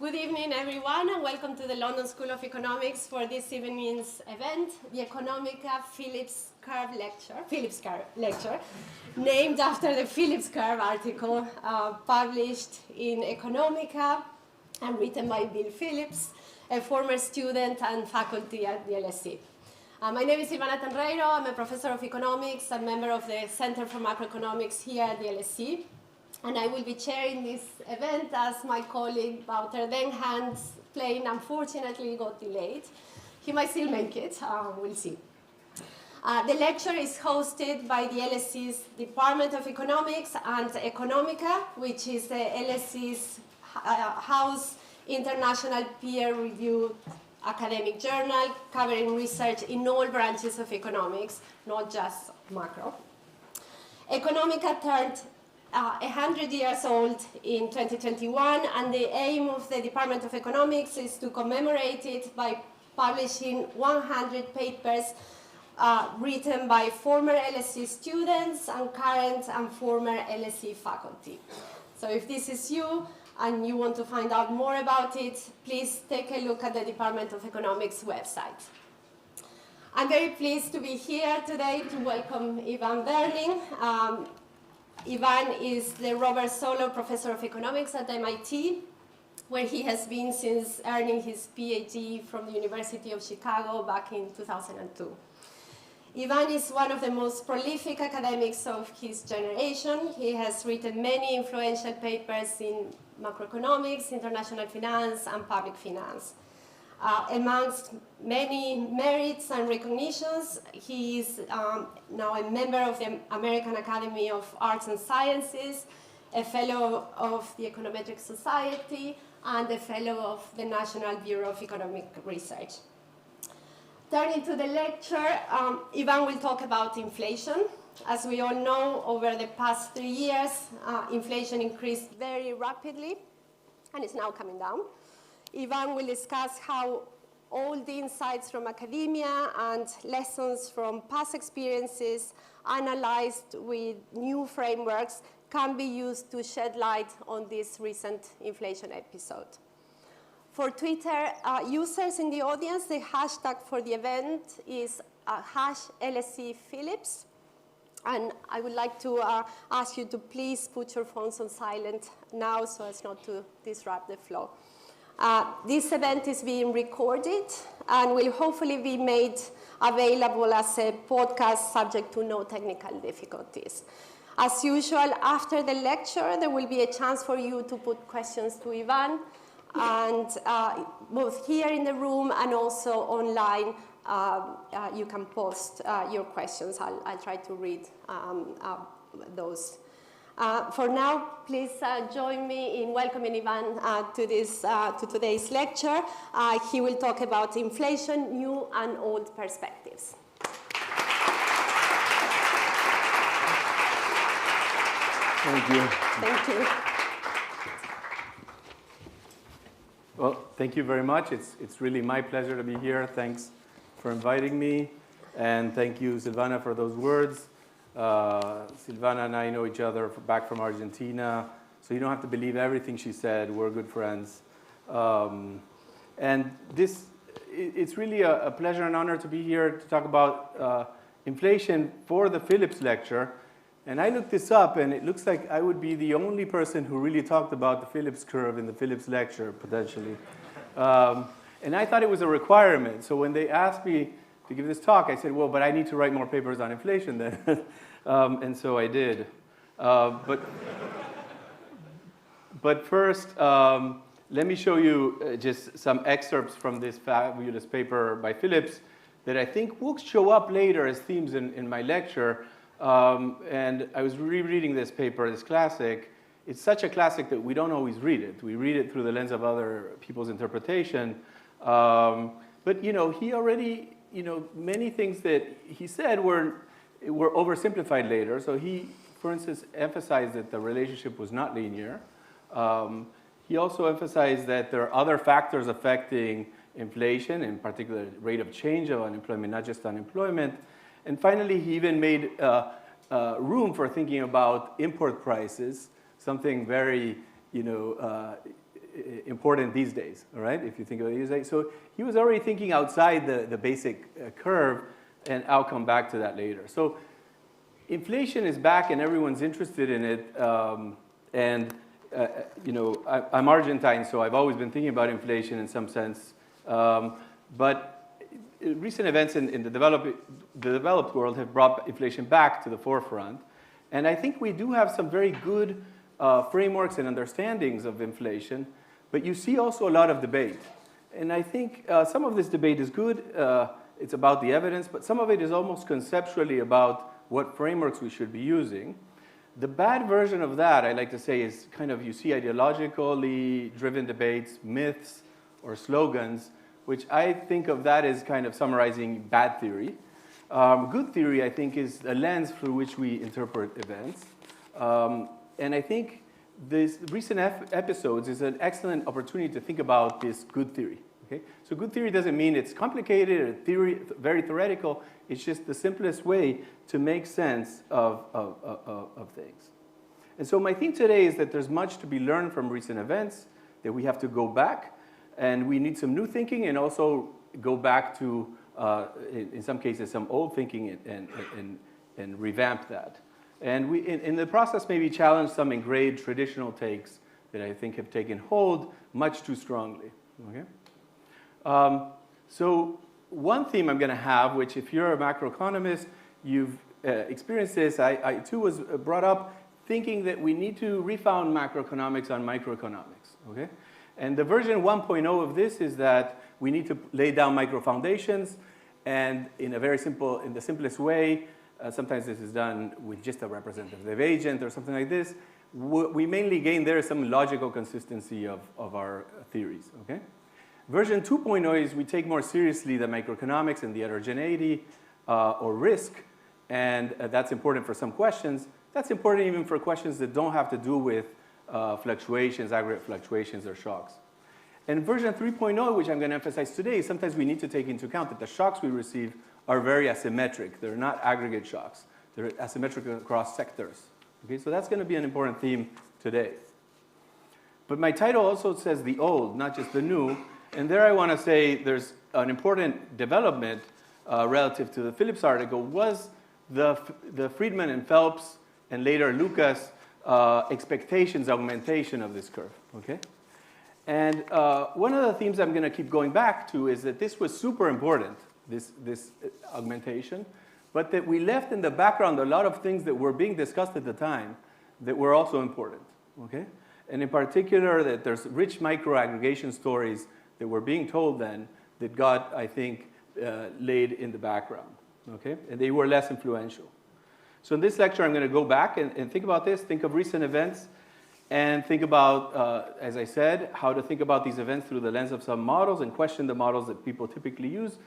Good evening, everyone, and welcome to the London School of Economics for this evening's event, the Economica Phillips Curve Lecture, named after the Phillips Curve article published in Economica and written by Bill Phillips, a former student and faculty at the LSE. My name is Silvana Tenreyro. I'm a professor of economics and member of the Center for Macroeconomics here at the LSE. And I will be chairing this event as my colleague Wouter Denhan's plane unfortunately got delayed. He might still make it, we'll see. The lecture is hosted by the LSE's Department of Economics and Economica, which is the LSE's house international peer-reviewed academic journal covering research in all branches of economics, not just macro. Economica turned 100 years old in 2021, and the aim of the Department of Economics is to commemorate it by publishing 100 papers written by former LSE students and current and former LSE faculty. So if this is you and you want to find out more about it, please take a look at the Department of Economics website. I'm very pleased to be here today to welcome Iván Werning. Iván is the Robert Solow Professor of Economics at MIT, where he has been since earning his PhD from the University of Chicago back in 2002. Iván is one of the most prolific academics of his generation. He has written many influential papers in macroeconomics, international finance, and public finance. Amongst many merits and recognitions, he is now a member of the American Academy of Arts and Sciences, a fellow of the Econometric Society, and a fellow of the National Bureau of Economic Research. Turning to the lecture, Iván will talk about inflation. As we all know, over the past 3 years, inflation increased very rapidly, and is now coming down. Iván will discuss how all the insights from academia and lessons from past experiences analyzed with new frameworks can be used to shed light on this recent inflation episode. For Twitter users in the audience, the hashtag for the event is #LSE Phillips. And I would like to ask you to please put your phones on silent now so as not to disrupt the flow. This event is being recorded and will hopefully be made available as a podcast subject to no technical difficulties. As usual, after the lecture, there will be a chance for you to put questions to Iván, and both here in the room and also online, you can post your questions. I'll try to read those. For now, please join me in welcoming Iván to today's lecture. He will talk about inflation, new and old perspectives. Thank you. Thank you. Well, thank you very much. It's really my pleasure to be here. Thanks for inviting me. And thank you, Silvana, for those words. Silvana and I know each other back from Argentina, so you don't have to believe everything she said. We're good friends. And it's really a pleasure and honor to be here to talk about inflation for the Phillips lecture. And I looked this up, and it looks like I would be the only person who really talked about the Phillips curve in the Phillips lecture, potentially. And I thought it was a requirement. So when they asked me to give this talk, I said, well, but I need to write more papers on inflation then. And so I did. But first, let me show you just some excerpts from this fabulous paper by Phillips that I think will show up later as themes in my lecture. And I was rereading this paper, this classic. It's such a classic that we don't always read it. We read it through the lens of other people's interpretation. But he already, many things that he said were oversimplified later. So he, for instance, emphasized that the relationship was not linear. He also emphasized that there are other factors affecting inflation, in particular rate of change of unemployment, not just unemployment. And finally, he even made room for thinking about import prices, something very important these days, all right, if you think about it these days. So he was already thinking outside the basic curve, and I'll come back to that later. So inflation is back, and everyone's interested in it. You know, I'm Argentine, so I've always been thinking about inflation in some sense. But recent events in the developed world have brought inflation back to the forefront. And I think we do have some very good frameworks and understandings of inflation, but you see also a lot of debate. And I think some of this debate is good. It's about the evidence, but some of it is almost conceptually about what frameworks we should be using. The bad version of that, I like to say, is kind of you see ideologically driven debates, myths, or slogans, which I think of that as kind of summarizing bad theory. Good theory, I think, is a lens through which we interpret events. And I think this recent episodes is an excellent opportunity to think about this good theory. Okay? So good theory doesn't mean it's complicated or very theoretical. It's just the simplest way to make sense of things. And so my theme today is that there's much to be learned from recent events, that we have to go back, and we need some new thinking and also go back to, in some cases, some old thinking and revamp that. And we, in the process, maybe challenge some engraved traditional takes that I think have taken hold much too strongly. Okay? So one theme I'm going to have, which if you're a macroeconomist, you've experienced this. I too was brought up thinking that we need to refound macroeconomics on microeconomics. Okay? And the version 1.0 of this is that we need to lay down micro foundations, and in a very simple, in the simplest way, sometimes this is done with just a representative agent or something like this. We mainly gain there some logical consistency of our theories. Okay? Version 2.0 is we take more seriously the microeconomics and the heterogeneity or risk, and that's important for some questions. That's important even for questions that don't have to do with fluctuations, aggregate fluctuations, or shocks. And version 3.0, which I'm going to emphasize today, sometimes we need to take into account that the shocks we receive are very asymmetric. They're not aggregate shocks. They're asymmetric across sectors. Okay, so that's going to be an important theme today. But my title also says the old, not just the new. And there I want to say there's an important development relative to the Phillips article was the Friedman and Phelps and later Lucas expectations augmentation of this curve. Okay? And one of the themes I'm going to keep going back to is that this was super important, this augmentation, but that we left in the background a lot of things that were being discussed at the time that were also important. Okay? And in particular, that there's rich microaggregation stories that were being told then that got, I think, laid in the background. Okay? And they were less influential. So in this lecture, I'm going to go back and think about this, think of recent events, and think about, as I said, how to think about these events through the lens of some models and question the models that people typically use.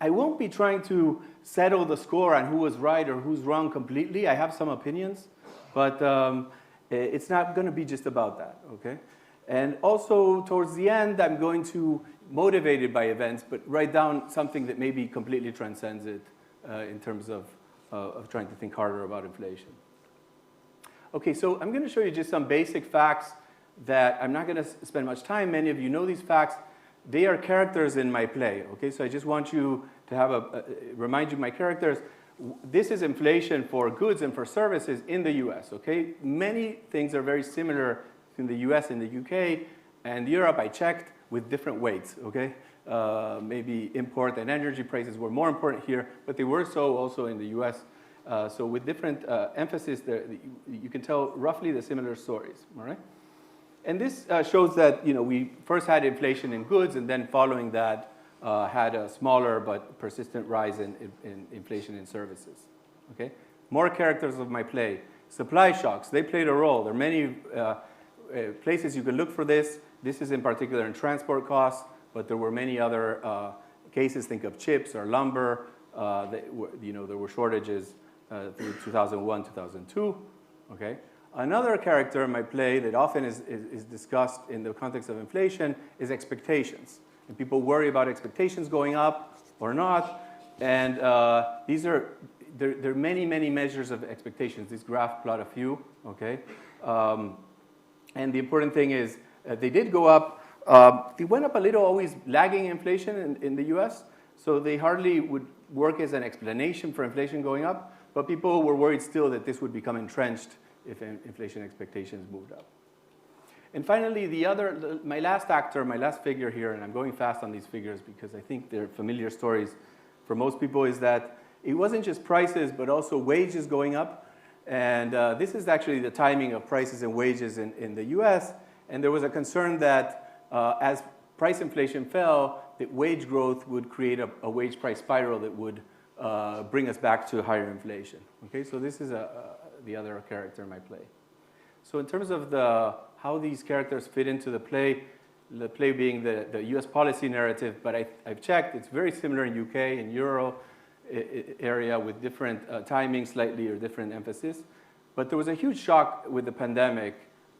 I won't be trying to settle the score on who was right or who's wrong completely. I have some opinions, but it's not going to be just about that, okay? And also, towards the end, I'm going to, motivated by events, but write down something that maybe completely transcends it in terms of trying to think harder about inflation. Okay, so I'm going to show you just some basic facts that I'm not going to spend much time. Many of you know these facts. They are characters in my play, okay? So I just want you to have remind you of my characters. This is inflation for goods and for services in the US, okay? Many things are very similar in the US and the UK and Europe. I checked with different weights, okay? Maybe import and energy prices were more important here, but they were so also in the US. So with different emphasis, there, you can tell roughly the similar stories, all right? And this shows that, you know, we first had inflation in goods, and then following that had a smaller but persistent rise in inflation in services, okay? More characters of my play. Supply shocks, they played a role. There are many places you can look for this. This is in particular in transport costs, but there were many other cases. Think of chips or lumber. You know, there were shortages through 2001, 2002, okay? Another character in my play that often is discussed in the context of inflation is expectations. And people worry about expectations going up or not. And there are many, many measures of expectations. This graph plot a few, okay? And the important thing is They did go up. They went up a little, always lagging inflation in the US, so they hardly would work as an explanation for inflation going up, but people were worried still that this would become entrenched if inflation expectations moved up. And finally, my last actor, my last figure here, and I'm going fast on these figures because I think they're familiar stories for most people, is that it wasn't just prices, but also wages going up. And this is actually the timing of prices and wages in the US. And there was a concern that as price inflation fell, that wage growth would create a wage price spiral that would bring us back to higher inflation. Okay, so this is the other character in my play. So in terms of how these characters fit into the play being the US policy narrative, but I've checked, it's very similar in UK and Euro area with different timings slightly or different emphasis. But there was a huge shock with the pandemic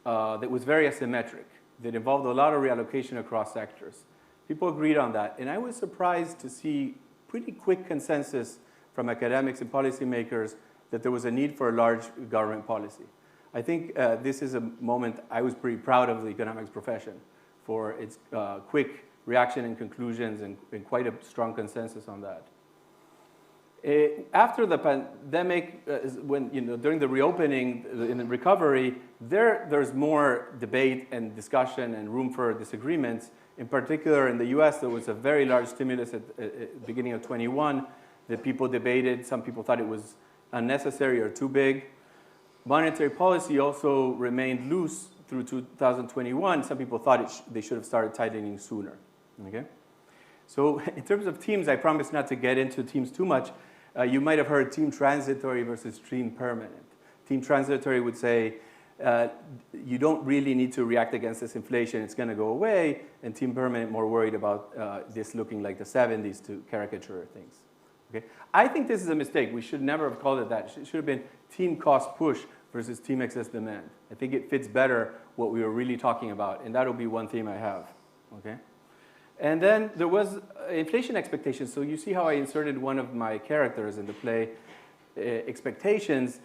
that was very asymmetric, that involved a lot of reallocation across sectors. People agreed on that. And I was surprised to see pretty quick consensus from academics and policymakers that there was a need for a large government policy. I think this is a moment I was pretty proud of the economics profession for its quick reaction and conclusions and quite a strong consensus on that. After the pandemic, during the reopening, in the recovery, there's more debate and discussion and room for disagreements. In particular, in the US, there was a very large stimulus at the beginning of 21 that people debated. Some people thought it was unnecessary or too big. Monetary policy also remained loose through 2021. Some people thought they should have started tightening sooner. Okay? So in terms of teams, I promise not to get into teams too much. You might have heard team transitory versus team permanent. Team transitory would say, you don't really need to react against this inflation, it's going to go away, and team permanent more worried about this looking like the 70s to caricature things. Okay? I think this is a mistake. We should never have called it that. It should have been team cost push versus team excess demand. I think it fits better what we were really talking about, and that'll be one theme I have. Okay? And then there was inflation expectations. So you see how I inserted one of my characters in the play, expectations.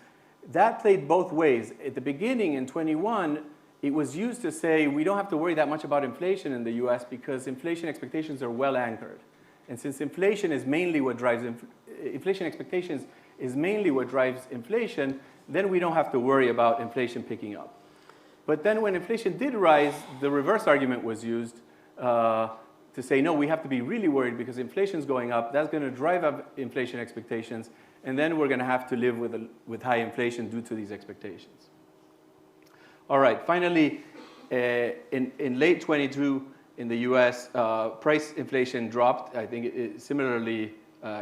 That played both ways. At the beginning, in 21, it was used to say we don't have to worry that much about inflation in the US because inflation expectations are well anchored. And since inflation is mainly what drives inflation expectations is mainly what drives inflation, then we don't have to worry about inflation picking up. But then when inflation did rise, the reverse argument was used to say, no, we have to be really worried because inflation's going up. That's going to drive up inflation expectations, and then we're going to have to live with high inflation due to these expectations. All right, finally, in late 22 in the US, price inflation dropped, I think similarly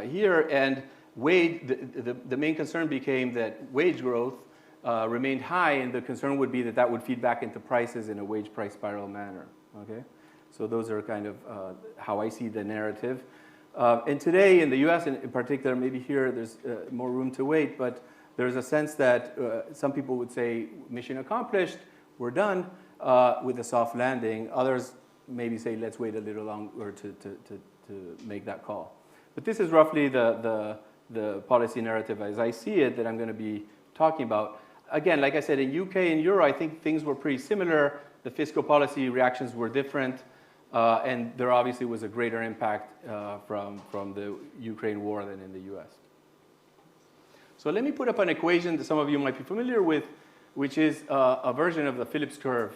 here, and the main concern became that wage growth remained high, and the concern would be that that would feed back into prices in a wage price spiral manner. Okay? So those are kind of how I see the narrative. And today in the US in particular, maybe here there's more room to wait, but there's a sense that some people would say mission accomplished, we're done with a soft landing. Others maybe say let's wait a little longer to make that call. But this is roughly the policy narrative as I see it that I'm going to be talking about. Again, like I said, in UK and Euro, I think things were pretty similar. The fiscal policy reactions were different. And there obviously was a greater impact from the Ukraine war than in the US. So let me put up an equation that some of you might be familiar with, which is a version of the Phillips curve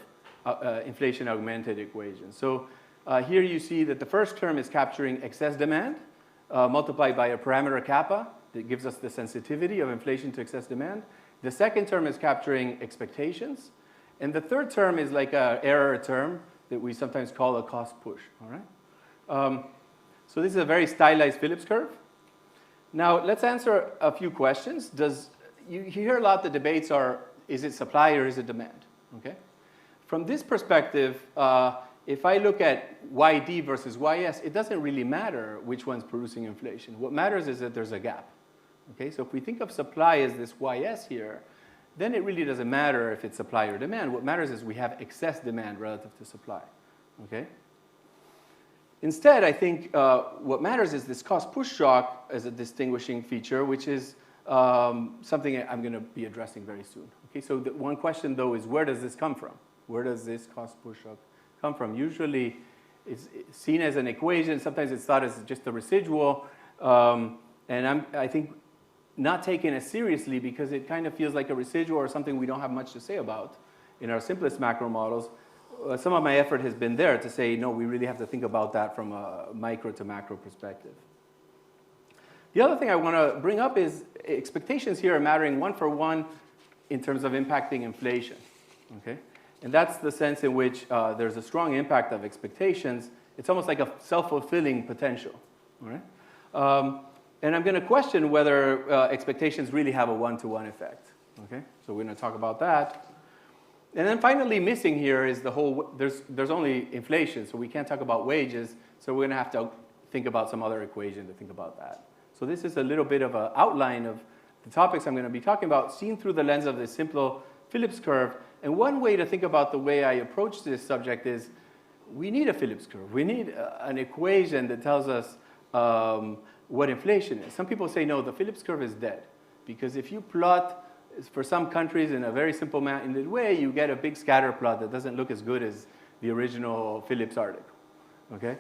inflation augmented equation. So here you see that the first term is capturing excess demand multiplied by a parameter kappa that gives us the sensitivity of inflation to excess demand. The second term is capturing expectations. And the third term is like an error term that we sometimes call a cost push, all right? So this is a very stylized Phillips curve. Now, let's answer a few questions. You hear a lot the debates are, is it supply or is it demand, okay? From this perspective, if I look at YD versus YS, it doesn't really matter which one's producing inflation. What matters is that there's a gap, okay? So if we think of supply as this YS here, then it really doesn't matter if it's supply or demand. What matters is we have excess demand relative to supply, okay? Instead, I think what matters is this cost push shock as a distinguishing feature, which is something I'm going to be addressing very soon. Okay, so the one question, though, is where does this come from? Where does this cost push shock come from? Usually it's seen as an equation. Sometimes it's thought as just a residual. And I think not taking it seriously because it kind of feels like a residual or something we don't have much to say about in our simplest macro models. Some of my effort has been there to say, no, we really have to think about that from a micro to macro perspective. The other thing I want to bring up is expectations here are mattering one for one in terms of impacting inflation. Okay? And that's the sense in which there's a strong impact of expectations. It's almost like a self-fulfilling potential. All right? And I'm going to question whether expectations really have a one-to-one effect. Okay? So we're going to talk about that. And then finally, missing here is the whole, there's only inflation, so we can't talk about wages, so we're going to have to think about some other equation to think about that. So this is a little bit of an outline of the topics I'm going to be talking about, seen through the lens of this simple Phillips curve. And one way to think about the way I approach this subject is we need a Phillips curve. We need an equation that tells us what inflation is. Some people say, no, the Phillips curve is dead. Because if you plot, for some countries in a very simple way, you get a big scatter plot that doesn't look as good as the original Phillips article. Okay?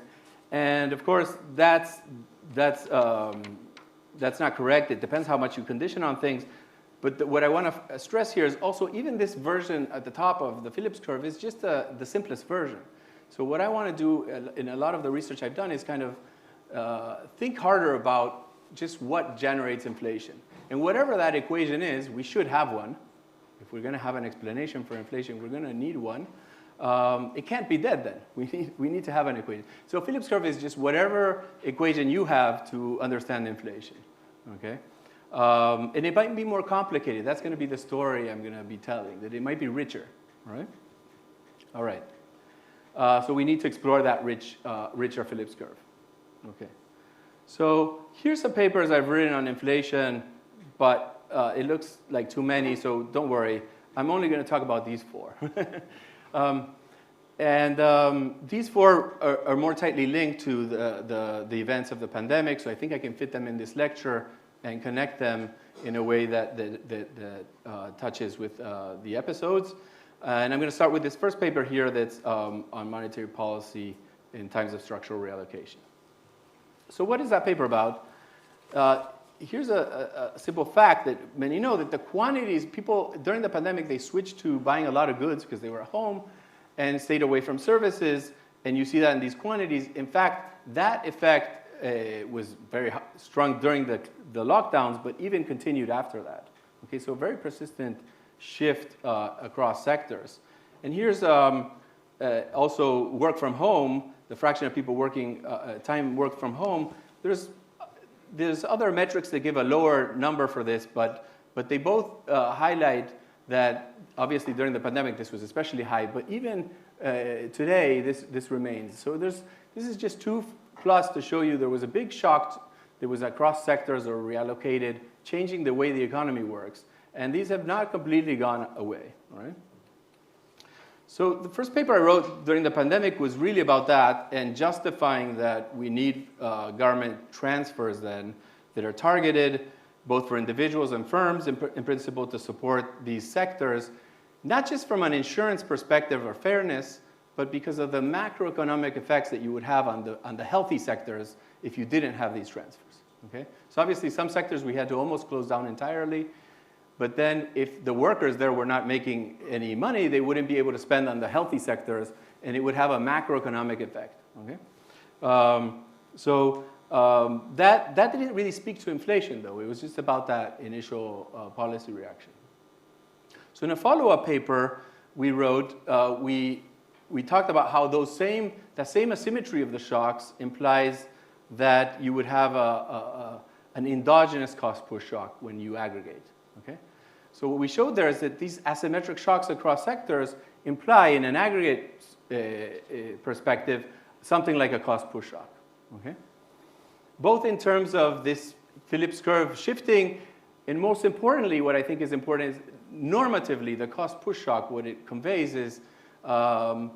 And of course, that's not correct. It depends how much you condition on things. But what I want to stress here is also even this version at the top of the Phillips curve is just the simplest version. So what I want to do in a lot of the research I've done is kind of think harder about just what generates inflation. And whatever that equation is, we should have one. If we're going to have an explanation for inflation, we're going to need one. It can't be dead then. We need to have an equation. So Phillips curve is just whatever equation you have to understand inflation. Okay? And it might be more complicated. That's going to be the story I'm going to be telling, that it might be richer. Right? All right. So we need to explore that richer Phillips curve. Okay. So here's some papers I've written on inflation, but it looks like too many, so don't worry. I'm only going to talk about these four. These four are more tightly linked to the events of the pandemic, so I think I can fit them in this lecture and connect them in a way that touches with the episodes. And I'm going to start with this first paper here that's on monetary policy in times of structural reallocation. So what is that paper about? Here's a simple fact that many know, that the quantities, people during the pandemic, they switched to buying a lot of goods because they were at home and stayed away from services, and you see that in these quantities. In fact, that effect was very strong during the lockdowns, but even continued after that. Okay, so a very persistent shift across sectors. And here's also work from home, the fraction of people working time work from home. There's other metrics that give a lower number for this, but they both highlight that obviously during the pandemic this was especially high, but even today this remains. So this is just 2+ to show you there was a big shock that was across sectors or reallocated, changing the way the economy works. And these have not completely gone away. All right? So the first paper I wrote during the pandemic was really about that and justifying that we need government transfers then that are targeted both for individuals and firms in principle to support these sectors, not just from an insurance perspective or fairness, but because of the macroeconomic effects that you would have on the healthy sectors if you didn't have these transfers. Okay? So obviously some sectors we had to almost close down entirely. But then if the workers there were not making any money, they wouldn't be able to spend on the healthy sectors, and it would have a macroeconomic effect. Okay? That didn't really speak to inflation, though. It was just about that initial policy reaction. So in a follow-up paper we wrote, we talked about how that same asymmetry of the shocks implies that you would have an endogenous cost push shock when you aggregate. Okay? So what we showed there is that these asymmetric shocks across sectors imply, in an aggregate perspective, something like a cost push shock. Okay? Both in terms of this Phillips curve shifting, and most importantly, what I think is important is normatively, the cost push shock, what it conveys is, if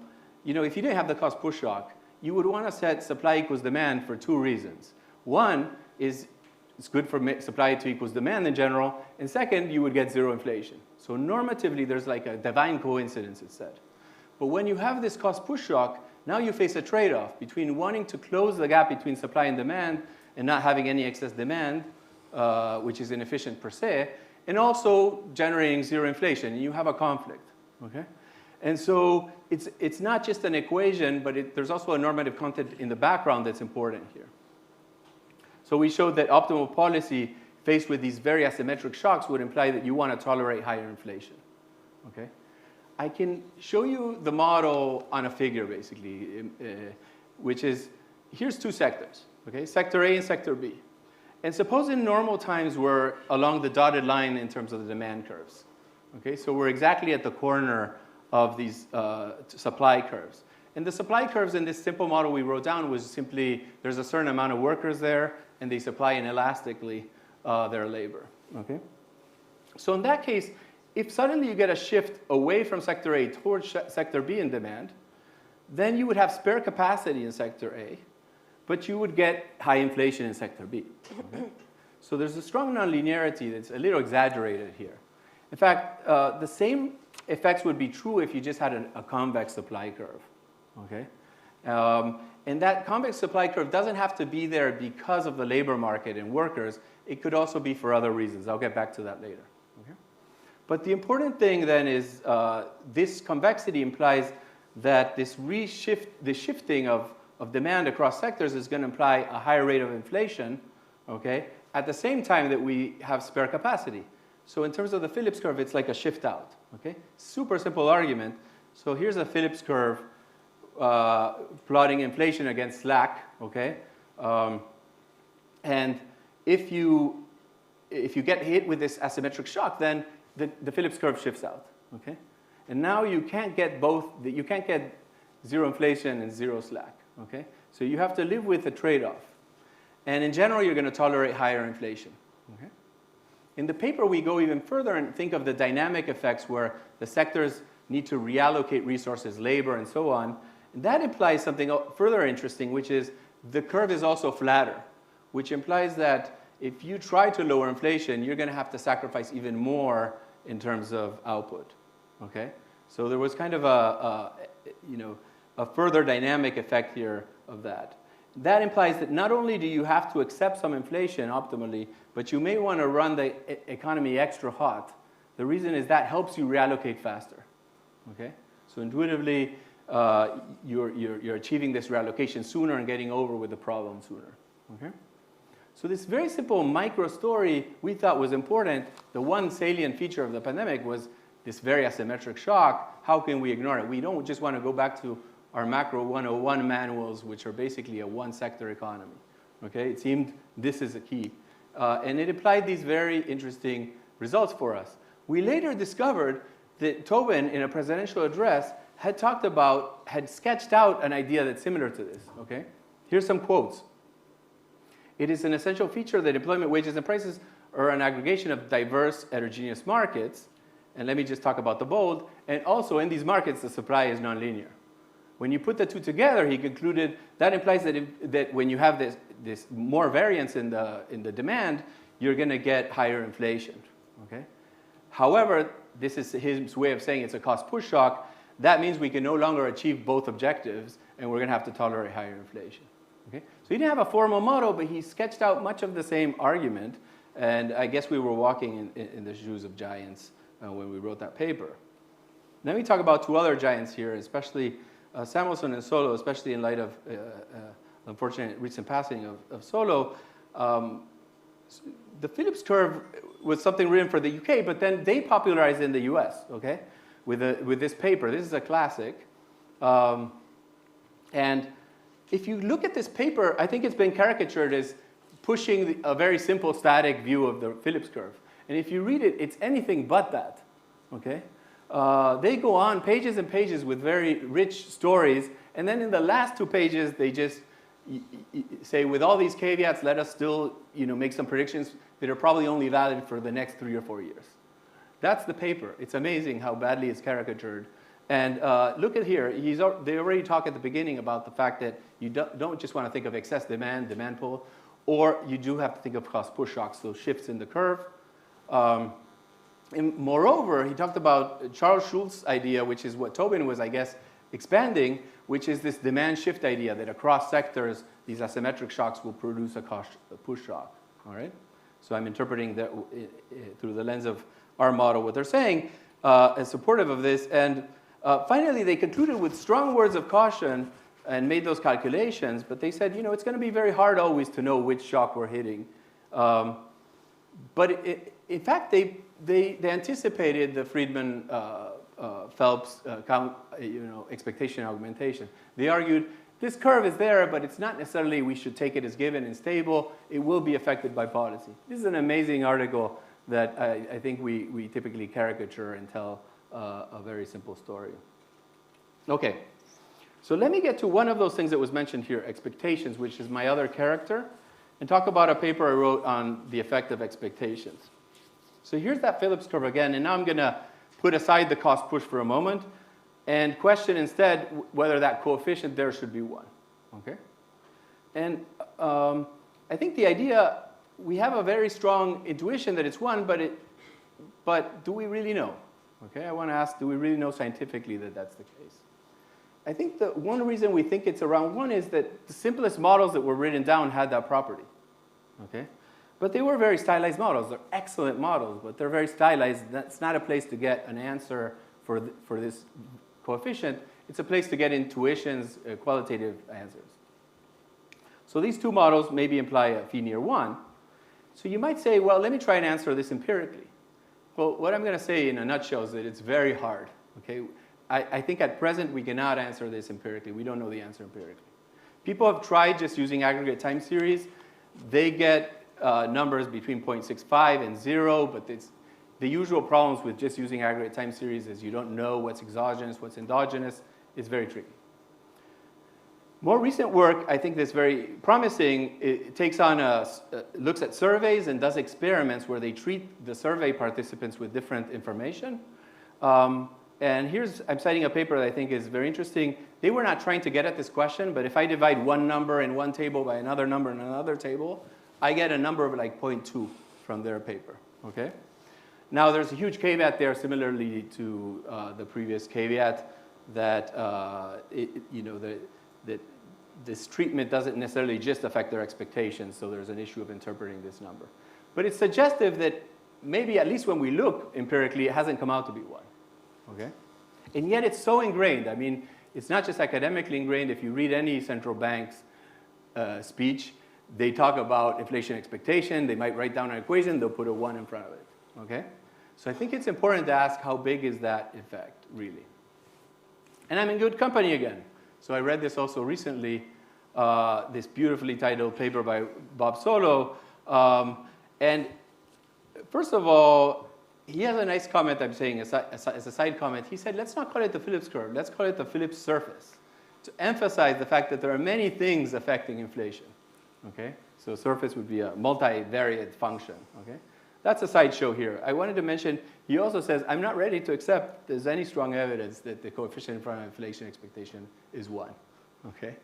you didn't have the cost push shock, you would want to set supply equals demand for 2 reasons. One is it's good for supply to equals demand in general. And second, you would get 0 inflation. So normatively, there's like a divine coincidence, it's said. But when you have this cost push shock, now you face a trade-off between wanting to close the gap between supply and demand and not having any excess demand, which is inefficient per se, and also generating zero inflation. And you have a conflict. Okay? And so it's not just an equation, but there's also a normative content in the background that's important here. So we showed that optimal policy faced with these very asymmetric shocks would imply that you want to tolerate higher inflation. Okay? I can show you the model on a figure, basically, which is, here's two sectors, okay? Sector A and Sector B. And suppose in normal times we're along the dotted line in terms of the demand curves. Okay, so we're exactly at the corner of these supply curves. And the supply curves in this simple model we wrote down was simply there's a certain amount of workers there, and they supply inelastically their labor. Okay? So in that case, if suddenly you get a shift away from Sector A towards Sector B in demand, then you would have spare capacity in Sector A, but you would get high inflation in Sector B. Okay? So there's a strong nonlinearity that's a little exaggerated here. In fact, the same effects would be true if you just had a convex supply curve. Okay? And that convex supply curve doesn't have to be there because of the labor market and workers. It could also be for other reasons. I'll get back to that later. Okay? But the important thing then is this convexity implies that this shifting of demand across sectors is going to imply a higher rate of inflation, okay, at the same time that we have spare capacity. So in terms of the Phillips curve, it's like a shift out. Okay? Super simple argument. So here's a Phillips curve plotting inflation against slack. Okay? And if you get hit with this asymmetric shock, then the Phillips curve shifts out. Okay? And now you can't get both. You can't get zero inflation and zero slack. Okay? So you have to live with a trade-off. And in general, you're going to tolerate higher inflation. Okay? In the paper, we go even further and think of the dynamic effects where the sectors need to reallocate resources, labor, and so on. And that implies something further interesting, which is the curve is also flatter, which implies that if you try to lower inflation, you're going to have to sacrifice even more in terms of output. Okay? So there was kind of a further dynamic effect here of that. That implies that not only do you have to accept some inflation optimally, but you may want to run the economy extra hot. The reason is that helps you reallocate faster. Okay? So intuitively, you're achieving this reallocation sooner and getting over with the problem sooner. Okay? So this very simple micro story we thought was important. The one salient feature of the pandemic was this very asymmetric shock. How can we ignore it? We don't just want to go back to our macro 101 manuals, which are basically a one-sector economy. Okay? It seemed this is a key. And it applied these very interesting results for us. We later discovered that Tobin, in a presidential address, had sketched out an idea that's similar to this. Okay? Here's some quotes. It is an essential feature that employment, wages, and prices are an aggregation of diverse, heterogeneous markets. And let me just talk about the bold. And also, in these markets, the supply is nonlinear. When you put the two together, he concluded that implies that when you have this more variance in the demand, you're going to get higher inflation. Okay? However, this is his way of saying it's a cost push shock. That means we can no longer achieve both objectives, and we're going to have to tolerate higher inflation. Okay? So he didn't have a formal model, but he sketched out much of the same argument. And I guess we were walking in the shoes of giants when we wrote that paper. Let me talk about two other giants here, especially Samuelson and Solow, especially in light of unfortunate recent passing of Solow. The Phillips curve was something written for the UK, but then they popularized it in the US, okay, with this paper. This is a classic. And if you look at this paper, I think it's been caricatured as pushing a very simple static view of the Phillips curve. And if you read it, it's anything but that, okay? They go on pages and pages with very rich stories, and then in the last 2 pages, they just say, with all these caveats, let us still make some predictions that are probably only valid for the next 3 or 4 years. That's the paper. It's amazing how badly it's caricatured. And look at here. They already talk at the beginning about the fact that you don't just want to think of excess demand pull, or you do have to think of cost push shocks, those shifts in the curve. And moreover, he talked about Charles Schultz's idea, which is what Tobin was, I guess, expanding, which is this demand shift idea that across sectors, these asymmetric shocks will produce a push shock, all right? So I'm interpreting that through the lens of our model, what they're saying is supportive of this. And finally, they concluded with strong words of caution and made those calculations, but they said, you know, it's going to be very hard always to know which shock we're hitting. But in fact, they anticipated the Friedman Phelps expectation augmentation. They argued this curve is there, but it's not necessarily we should take it as given and stable. It will be affected by policy. This is an amazing article that I think we typically caricature and tell a very simple story. Okay, so let me get to one of those things that was mentioned here, expectations, which is my other character, and talk about a paper I wrote on the effect of expectations. So here's that Phillips curve again, and now I'm going to put aside the cost push for a moment and question instead whether that coefficient there should be 1, okay? And I think the idea, we have a very strong intuition that it's 1, but do we really know? Okay, I want to ask, do we really know scientifically that that's the case? I think the one reason we think it's around 1 is that the simplest models that were written down had that property, okay? But they were very stylized models. They're excellent models, but they're very stylized. That's not a place to get an answer for this coefficient. It's a place to get intuitions, qualitative answers. So these two models maybe imply a phi near 1. So you might say, well, let me try and answer this empirically. Well, what I'm going to say in a nutshell is that it's very hard, okay? I think at present we cannot answer this empirically. We don't know the answer empirically. People have tried just using aggregate time series. They get numbers between 0.65 and 0, but the usual problems with just using aggregate time series is you don't know what's exogenous, what's endogenous. It's very tricky. More recent work, I think that's very promising. It takes on looks at surveys and does experiments where they treat the survey participants with different information. And I'm citing a paper that I think is very interesting. They were not trying to get at this question, but if I divide one number in one table by another number in another table, I get a number of like 0.2 from their paper, okay? Now, there's a huge caveat there, similarly to the previous caveat, that that this treatment doesn't necessarily just affect their expectations, so there's an issue of interpreting this number. But it's suggestive that maybe, at least when we look empirically, it hasn't come out to be 1, okay? And yet it's so ingrained. I mean, it's not just academically ingrained. If you read any central bank's speech, they talk about inflation expectation. They might write down an equation. They'll put a 1 in front of it, okay? So I think it's important to ask how big is that effect, really? And I'm in good company again. So I read this also recently, this beautifully titled paper by Bob Solow. And first of all, he has a nice comment I'm saying as a side comment. He said, let's not call it the Phillips curve. Let's call it the Phillips surface, to emphasize the fact that there are many things affecting inflation. Okay? So surface would be a multivariate function. Okay? That's a sideshow here. I wanted to mention, he also says, I'm not ready to accept there's any strong evidence that the coefficient in front of inflation expectation is 1. Okay?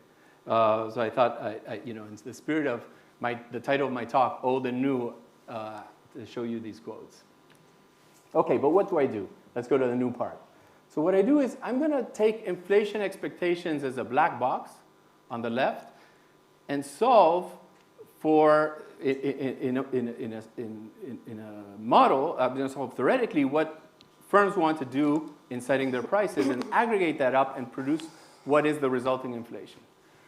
So I thought, in the spirit of the title of my talk, Old and New, to show you these quotes. Okay, but what do I do? Let's go to the new part. So what I do is I'm going to take inflation expectations as a black box on the left and solve for, in a model, I'm going to solve theoretically what firms want to do in setting their prices and aggregate that up and produce what is the resulting inflation.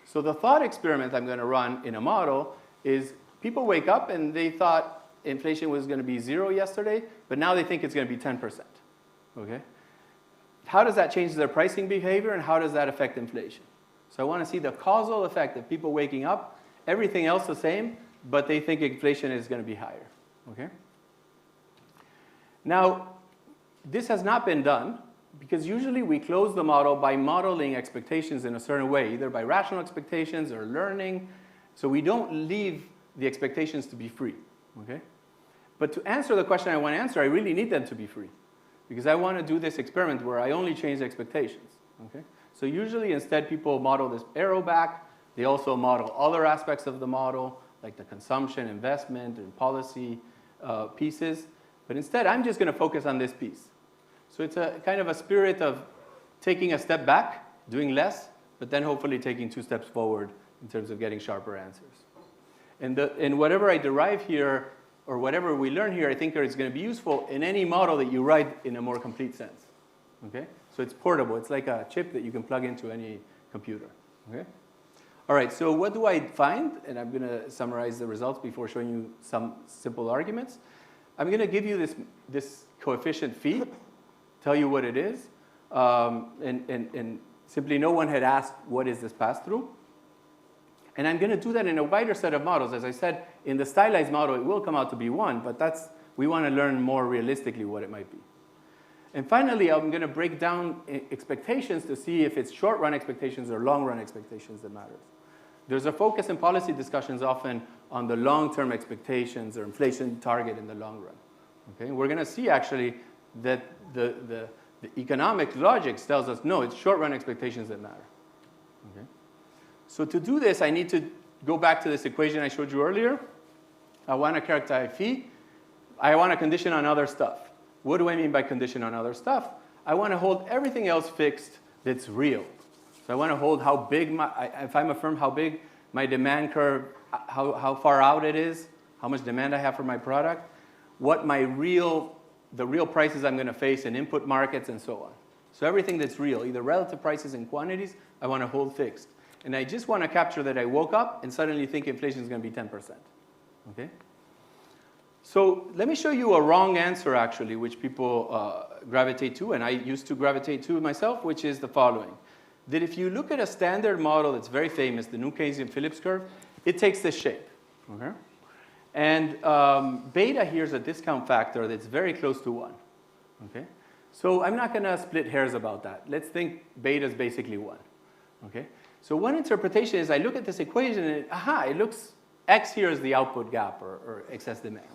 So the thought experiment I'm going to run in a model is people wake up and they thought inflation was going to be 0 yesterday, but now they think it's going to be 10%. Okay? How does that change their pricing behavior and how does that affect inflation? So I want to see the causal effect of people waking up, everything else the same, but they think inflation is going to be higher. Okay? Now, this has not been done because usually we close the model by modeling expectations in a certain way, either by rational expectations or learning. So we don't leave the expectations to be free. Okay? But to answer the question I want to answer, I really need them to be free because I want to do this experiment where I only change expectations. Okay? So usually instead people model this arrow back. They also model other aspects of the model like the consumption, investment, and policy pieces. But instead I'm just going to focus on this piece. So it's a kind of a spirit of taking a step back, doing less, but then hopefully taking 2 steps forward in terms of getting sharper answers. And whatever I derive here, or whatever we learn here, I think is going to be useful in any model that you write in a more complete sense. Okay? So it's portable. It's like a chip that you can plug into any computer. Okay? All right, so what do I find? And I'm going to summarize the results before showing you some simple arguments. I'm going to give you this coefficient phi, tell you what it is, and simply no one had asked what is this pass-through. And I'm going to do that in a wider set of models. As I said, in the stylized model, it will come out to be 1, but we want to learn more realistically what it might be. And finally, I'm going to break down expectations to see if it's short-run expectations or long-run expectations that matters. There's a focus in policy discussions often on the long-term expectations or inflation target in the long run. Okay? We're going to see actually that the economic logic tells us, no, it's short-run expectations that matter. Okay? So to do this, I need to go back to this equation I showed you earlier. I want to characterize phi. I want to condition on other stuff. What do I mean by condition on other stuff? I want to hold everything else fixed that's real. So I want to hold how big, if I'm a firm, how big my demand curve, how far out it is, how much demand I have for my product, what the real prices I'm going to face in input markets, and so on. So everything that's real, either relative prices and quantities, I want to hold fixed. And I just want to capture that I woke up and suddenly think inflation is going to be 10%. Okay? So let me show you a wrong answer, actually, which people gravitate to, and I used to gravitate to myself, which is the following. That if you look at a standard model that's very famous, the New Keynesian Phillips curve, it takes this shape. Okay? And beta here is a discount factor that's very close to 1. Okay? So I'm not going to split hairs about that. Let's think beta is basically 1. Okay? So one interpretation is I look at this equation and, it looks, X here is the output gap or excess demand.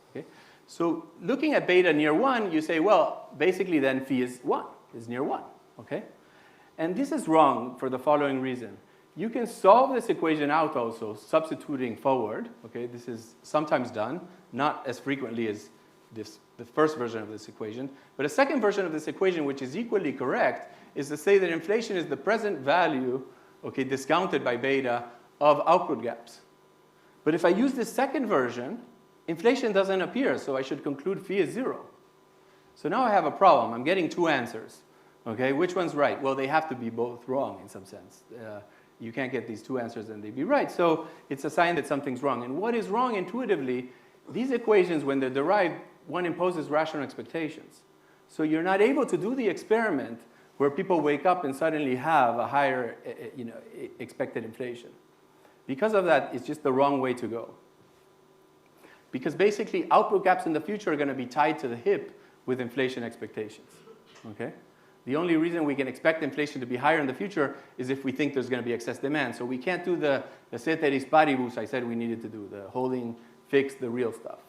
Okay? So looking at beta near 1, you say, well, basically then phi is 1, is near 1. Okay? And this is wrong for the following reason. You can solve this equation out also, substituting forward. Okay? This is sometimes done, not as frequently as the first version of this equation. But a second version of this equation, which is equally correct, is to say that inflation is the present value, okay, discounted by beta, of output gaps. But if I use this second version, inflation doesn't appear, so I should conclude phi is 0. So now I have a problem. I'm getting 2 answers. Okay, which one's right? Well, they have to be both wrong in some sense. You can't get these 2 answers and they'd be right. So it's a sign that something's wrong. And what is wrong intuitively, these equations, when they're derived, one imposes rational expectations. So you're not able to do the experiment where people wake up and suddenly have a higher expected inflation. Because of that, it's just the wrong way to go. Because basically, output gaps in the future are going to be tied to the hip with inflation expectations. Okay? The only reason we can expect inflation to be higher in the future is if we think there's going to be excess demand. So we can't do the ceteris paribus I said we needed to do, the holding fixed, the real stuff.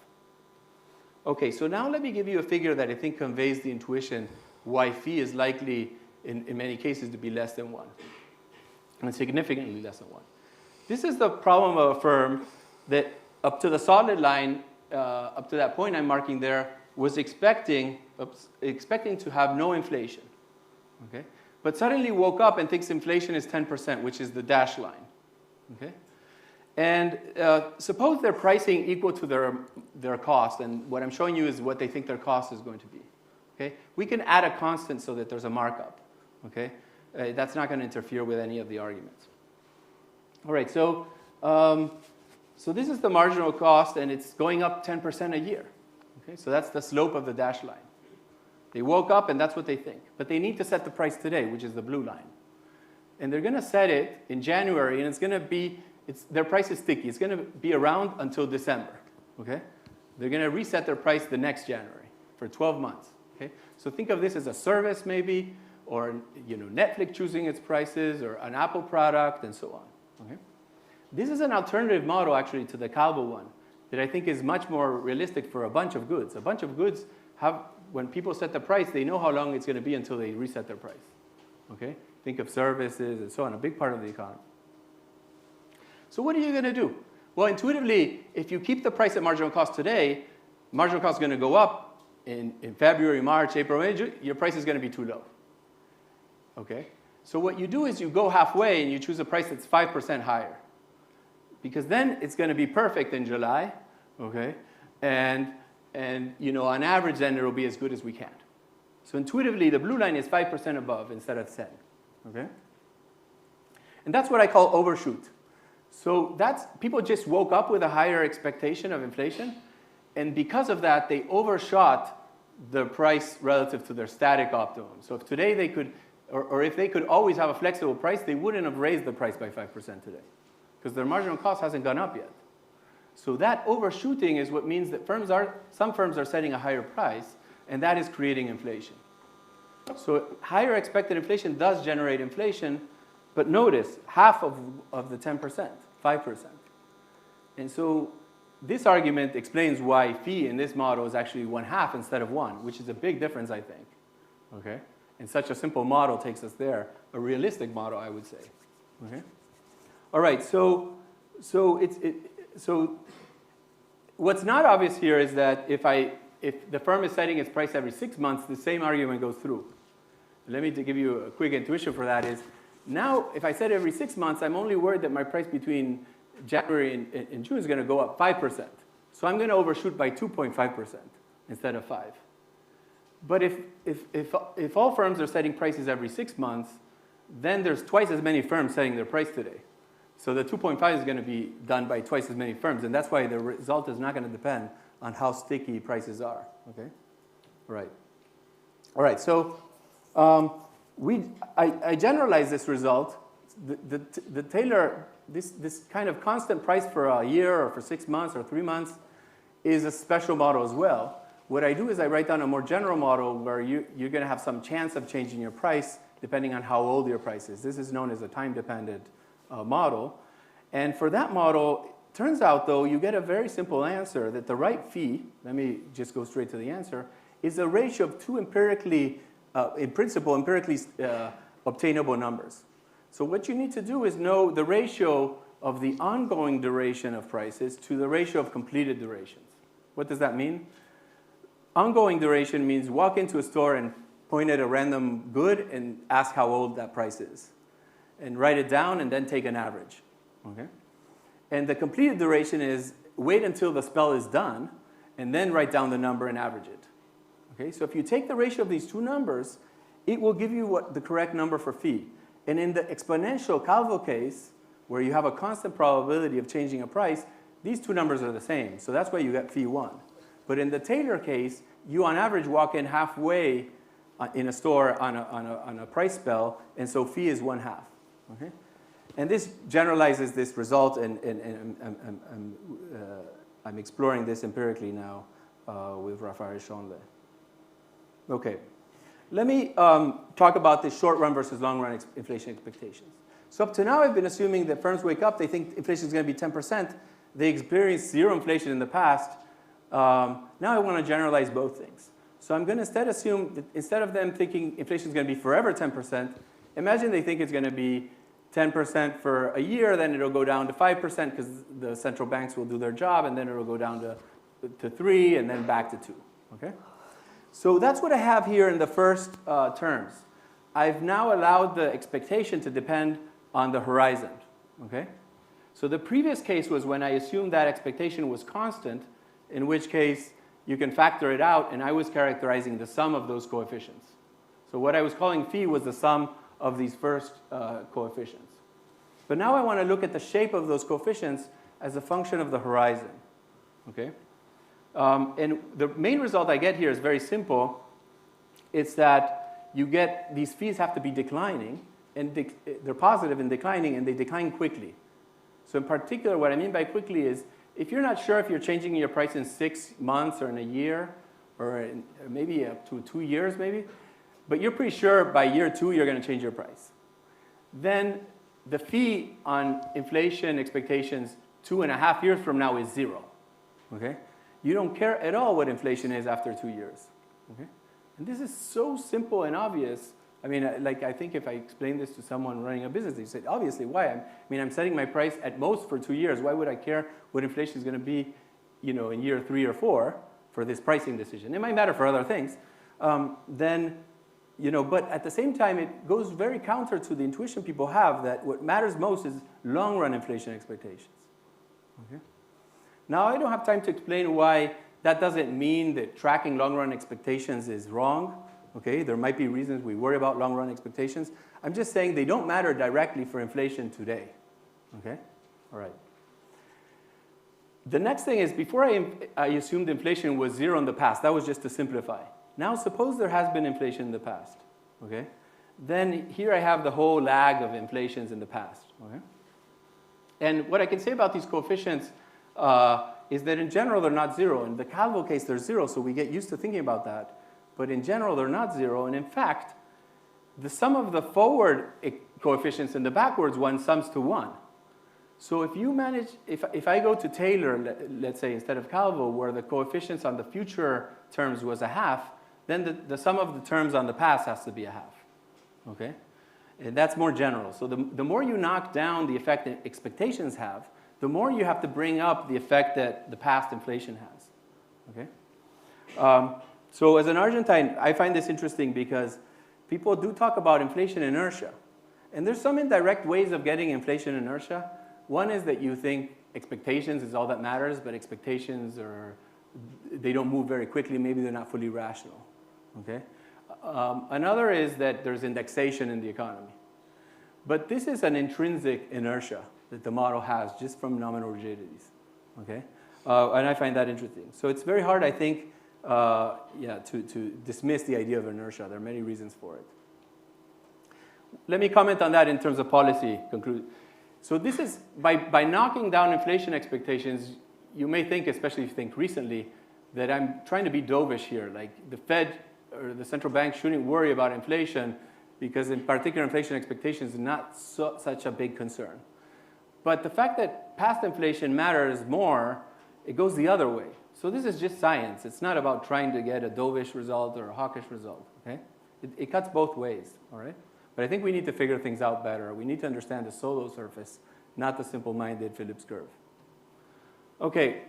Okay, so now let me give you a figure that I think conveys the intuition why phi is likely, in many cases, to be less than 1, and significantly less than 1. This is the problem of a firm that up to the solid line, up to that point I'm marking there, was expecting to have no inflation. Okay? But suddenly woke up and thinks inflation is 10%, which is the dashed line. Okay? And suppose they're pricing equal to their cost, and what I'm showing you is what they think their cost is going to be. Okay? We can add a constant so that there's a markup. Okay? That's not going to interfere with any of the arguments. All right, so this is the marginal cost, and it's going up 10% a year. Okay? So that's the slope of the dashed line. They woke up, and that's what they think. But they need to set the price today, which is the blue line. And they're going to set it in January, and it's going to be, their price is sticky. It's going to be around until December. Okay? They're going to reset their price the next January for 12 months. Okay? So think of this as a service, maybe, or Netflix choosing its prices, or an Apple product, and so on. Okay? This is an alternative model, actually, to the Calvo one that I think is much more realistic for a bunch of goods. A bunch of goods have, when people set the price, they know how long it's going to be until they reset their price. Okay? Think of services and so on, a big part of the economy. So what are you going to do? Well, intuitively, if you keep the price at marginal cost today, marginal cost is going to go up in February, March, April, May, June, your price is going to be too low. Okay? So what you do is you go halfway and you choose a price that's 5% higher. Because then it's going to be perfect in July, okay? And you know, on average, then it'll be as good as we can. So intuitively, the blue line is 5% above instead of 10, okay? And that's what I call overshoot. So that's, people just woke up with a higher expectation of inflation, and because of that, they overshot the price relative to their static optimum. So if today they could, or if they could always have a flexible price, they wouldn't have raised the price by 5% today, because their marginal cost hasn't gone up yet. So that overshooting is what means that some firms are setting a higher price, and that is creating inflation. So higher expected inflation does generate inflation, but notice, half of the 10%, 5%. And so this argument explains why phi in this model is actually 1/2 instead of 1, which is a big difference, I think. Okay? And such a simple model takes us there, a realistic model, I would say. Okay? All right, so what's not obvious here is that if the firm is setting its price every 6 months, the same argument goes through. Let me give you a quick intuition for that is, now if I set every 6 months, I'm only worried that my price between January and June is going to go up 5%. So I'm going to overshoot by 2.5% instead of 5. But if all firms are setting prices every 6 months, then there's twice as many firms setting their price today. So the 2.5 is going to be done by twice as many firms, and that's why the result is not going to depend on how sticky prices are. Okay, all right. So I generalize this result. The Taylor, this kind of constant price for a year or for 6 months or 3 months is a special model as well. What I do is I write down a more general model where you're going to have some chance of changing your price depending on how old your price is. This is known as a time-dependent model. And for that model, turns out, though, you get a very simple answer that the right phi, let me just go straight to the answer, is a ratio of two empirically, in principle, empirically obtainable numbers. So what you need to do is know the ratio of the ongoing duration of prices to the ratio of completed durations. What does that mean? Ongoing duration means walk into a store and point at a random good and ask how old that price is. And write it down and then take an average. Okay? And the completed duration is wait until the spell is done and then write down the number and average it. Okay? So if you take the ratio of these two numbers, it will give you what the correct number for phi. And in the exponential Calvo case, where you have a constant probability of changing a price, these two numbers are the same. So that's why you get phi 1. But in the Taylor case, you on average walk in halfway in a store on a price spell, and so phi is 1/2. Okay? And this generalizes this result, and I'm exploring this empirically now with Raphael Schonle. Okay, let me talk about the short-run versus long-run inflation expectations. So up to now, I've been assuming that firms wake up, they think inflation is going to be 10%. They experienced zero inflation in the past. Now I want to generalize both things. So I'm going to instead assume that instead of them thinking inflation is going to be forever 10%, imagine they think it's going to be 10% for a year, then it'll go down to 5% because the central banks will do their job, and then it'll go down to 3 and then back to 2. Okay? So that's what I have here in the first terms. I've now allowed the expectation to depend on the horizon. Okay? So the previous case was when I assumed that expectation was constant, in which case you can factor it out, and I was characterizing the sum of those coefficients. So what I was calling phi was the sum of these first coefficients. But now I want to look at the shape of those coefficients as a function of the horizon. Okay? And the main result I get here is very simple. It's that you get these phis have to be declining, and they're positive and declining, and they decline quickly. So in particular, what I mean by quickly is if you're not sure if you're changing your price in 6 months or in a year, or maybe up to 2 years maybe, but you're pretty sure by year 2 you're going to change your price, then the phi on inflation expectations 2.5 years from now is 0. Okay? You don't care at all what inflation is after 2 years. Okay? And this is so simple and obvious. I mean, I think if I explain this to someone running a business, they say, obviously, why? I'm setting my price at most for 2 years. Why would I care what inflation is going to be, in year 3 or 4 for this pricing decision? It might matter for other things. Then, but at the same time, it goes very counter to the intuition people have that what matters most is long-run inflation expectations. Okay? Now, I don't have time to explain why that doesn't mean that tracking long-run expectations is wrong. Okay? There might be reasons we worry about long-run expectations. I'm just saying they don't matter directly for inflation today. Okay? All right. The next thing is, before I assumed inflation was zero in the past. That was just to simplify. Now, suppose there has been inflation in the past. Okay? Then here I have the whole lag of inflations in the past. Okay? And what I can say about these coefficients is that in general they're not zero. In the Calvo case, they're zero, so we get used to thinking about that. But in general, they're not zero. And in fact, the sum of the forward coefficients and the backwards one sums to 1. So if you manage, if I go to Taylor, let's say, instead of Calvo, where the coefficients on the future terms was a half, then the sum of the terms on the past has to be a half. Okay? And that's more general. So the more you knock down the effect that expectations have, the more you have to bring up the effect that the past inflation has. Okay? So as an Argentine, I find this interesting because people do talk about inflation inertia. And there's some indirect ways of getting inflation inertia. One is that you think expectations is all that matters, but expectations they don't move very quickly. Maybe they're not fully rational. Okay? Another is that there's indexation in the economy. But this is an intrinsic inertia that the model has just from nominal rigidities. Okay? And I find that interesting. So it's very hard, I think, to dismiss the idea of inertia. There are many reasons for it. Let me comment on that in terms of policy conclusion. So this is, by knocking down inflation expectations, you may think, especially if you think recently, that I'm trying to be dovish here. Like the Fed or the central bank shouldn't worry about inflation because in particular inflation expectations is not such a big concern. But the fact that past inflation matters more, it goes the other way. So this is just science. It's not about trying to get a dovish result or a hawkish result. Okay? It cuts both ways. All right? But I think we need to figure things out better. We need to understand the solo surface, not the simple-minded Phillips curve. Okay,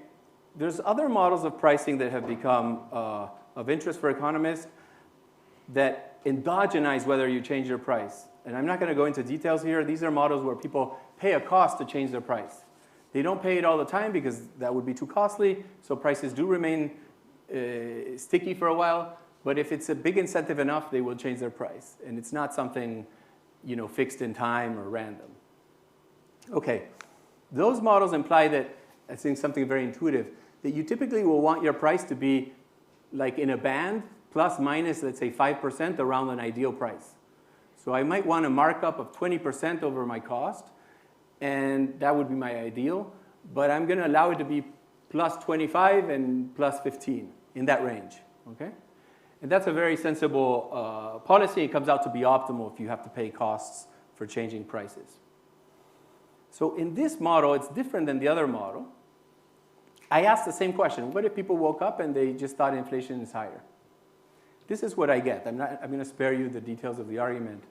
there's other models of pricing that have become of interest for economists that endogenize whether you change your price. And I'm not going to go into details here. These are models where people pay a cost to change their price. They don't pay it all the time because that would be too costly, so prices do remain sticky for a while. But if it's a big incentive enough, they will change their price. And it's not something fixed in time or random. Okay, those models imply that, I think something very intuitive, that you typically will want your price to be like in a band, plus minus, let's say 5% around an ideal price. So I might want a markup of 20% over my cost, and that would be my ideal. But I'm going to allow it to be plus 25 and plus 15 in that range. Okay? And that's a very sensible policy. It comes out to be optimal if you have to pay costs for changing prices. So in this model, it's different than the other model. I asked the same question. What if people woke up and they just thought inflation is higher? This is what I get. I'm going to spare you the details of the argument.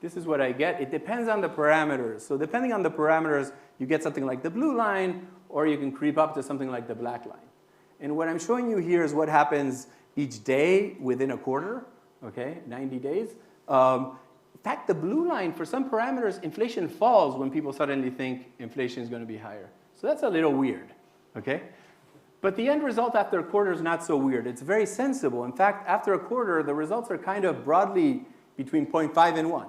This is what I get. It depends on the parameters. So depending on the parameters, you get something like the blue line, or you can creep up to something like the black line. And what I'm showing you here is what happens each day within a quarter, okay, 90 days. In fact, the blue line, for some parameters, inflation falls when people suddenly think inflation is going to be higher. So that's a little weird, okay? But the end result after a quarter is not so weird. It's very sensible. In fact, after a quarter, the results are kind of broadly between 0.5 and 1,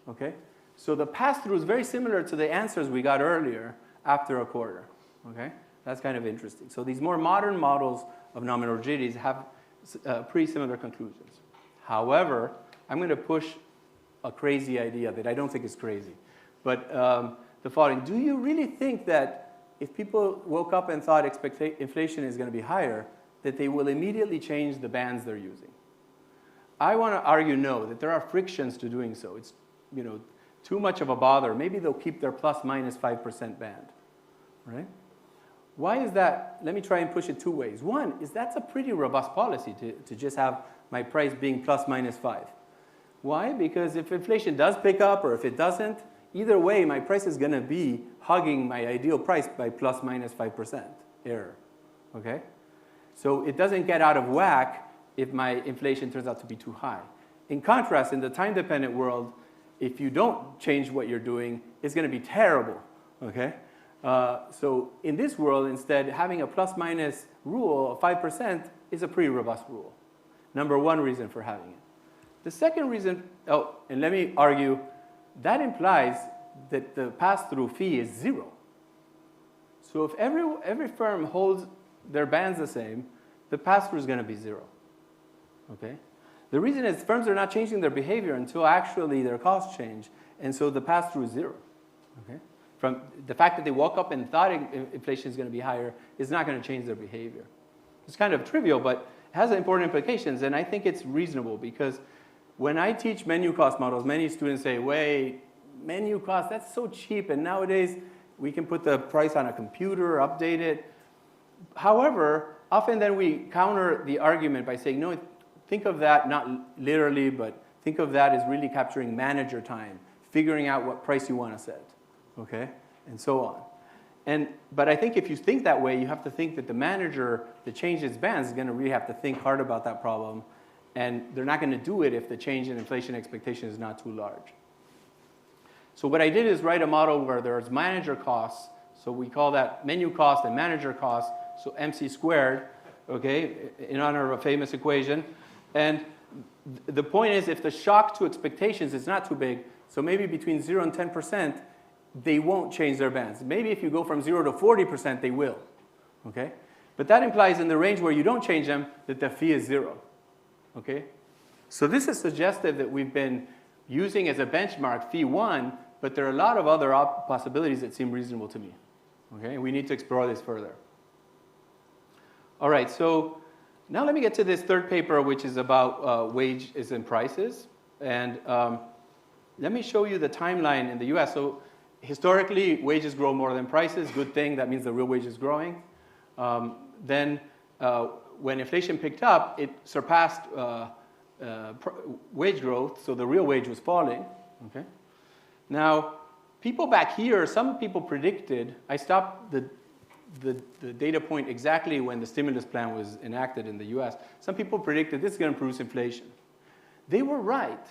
okay? So the pass-through is very similar to the answers we got earlier after a quarter, okay? That's kind of interesting. So these more modern models of nominal rigidities have pretty similar conclusions. However, I'm going to push a crazy idea that I don't think is crazy. But the following, do you really think that if people woke up and thought inflation is going to be higher, that they will immediately change the bands they're using? I want to argue no, that there are frictions to doing so. It's too much of a bother. Maybe they'll keep their plus minus 5% band, right? Why is that? Let me try and push it two ways. One is that's a pretty robust policy to just have my price being plus minus 5. Why? Because if inflation does pick up or if it doesn't, either way, my price is going to be hugging my ideal price by plus minus 5% error, okay? So it doesn't get out of whack if my inflation turns out to be too high. in contrast, in the time-dependent world, if you don't change what you're doing, it's going to be terrible, okay? So in this world, instead, having a plus-minus rule of 5% is a pretty robust rule. Number one reason for having it. The second reason, oh, and let me argue, that implies that the pass-through fee is 0. So if every firm holds their bands the same, the pass-through is going to be 0, okay? The reason is firms are not changing their behavior until actually their costs change, and so the pass-through is 0, okay? From the fact that they woke up and thought inflation is going to be higher is not going to change their behavior. It's kind of trivial, but it has important implications, and I think it's reasonable because when I teach menu cost models, many students say, wait, menu cost, that's so cheap, and nowadays we can put the price on a computer, update it. However, often then we counter the argument by saying, no, think of that not literally, but think of that as really capturing manager time, figuring out what price you want to set, okay, and so on. But I think if you think that way, you have to think that the manager that changes bands is going to really have to think hard about that problem, and they're not going to do it if the change in inflation expectation is not too large. So what I did is write a model where there's manager costs, so we call that menu cost and manager cost, so MC squared, okay, in honor of a famous equation. And the point is if the shock to expectations is not too big, so maybe between 0 and 10%, they won't change their bands. Maybe if you go from 0 to 40%, they will, okay? But that implies in the range where you don't change them that the fee is 0, okay? So this is suggestive that we've been using as a benchmark fee 1, but there are a lot of other possibilities that seem reasonable to me, okay? We need to explore this further. All right, so now let me get to this third paper, which is about wages and prices. And let me show you the timeline in the US. So historically, wages grow more than prices. Good thing, that means the real wage is growing. Then when inflation picked up, it surpassed wage growth, so the real wage was falling, okay? Now, people back here, some people predicted, I stopped the data point exactly when the stimulus plan was enacted in the US. Some people predicted this is going to produce inflation. They were right,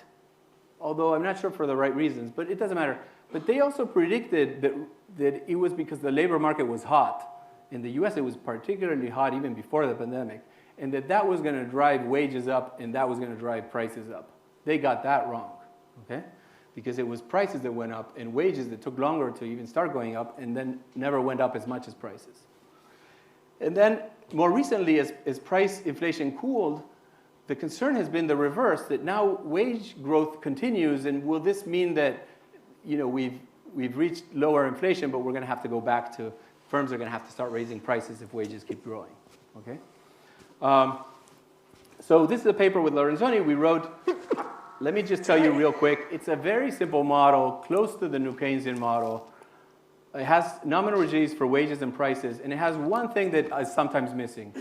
although I'm not sure for the right reasons, but it doesn't matter. But they also predicted that it was because the labor market was hot. In the US, it was particularly hot even before the pandemic, and that was going to drive wages up and that was going to drive prices up. They got that wrong, okay? Because it was prices that went up and wages that took longer to even start going up and then never went up as much as prices. And then more recently, as price inflation cooled, the concern has been the reverse, that now wage growth continues, and will this mean that, you know, we've reached lower inflation, but we're going to have to go back to, firms are going to have to start raising prices if wages keep growing, okay? So this is a paper with Lorenzoni we wrote. Let me just tell you real quick. It's a very simple model, close to the New Keynesian model. It has nominal rigidities for wages and prices, and it has one thing that is sometimes missing,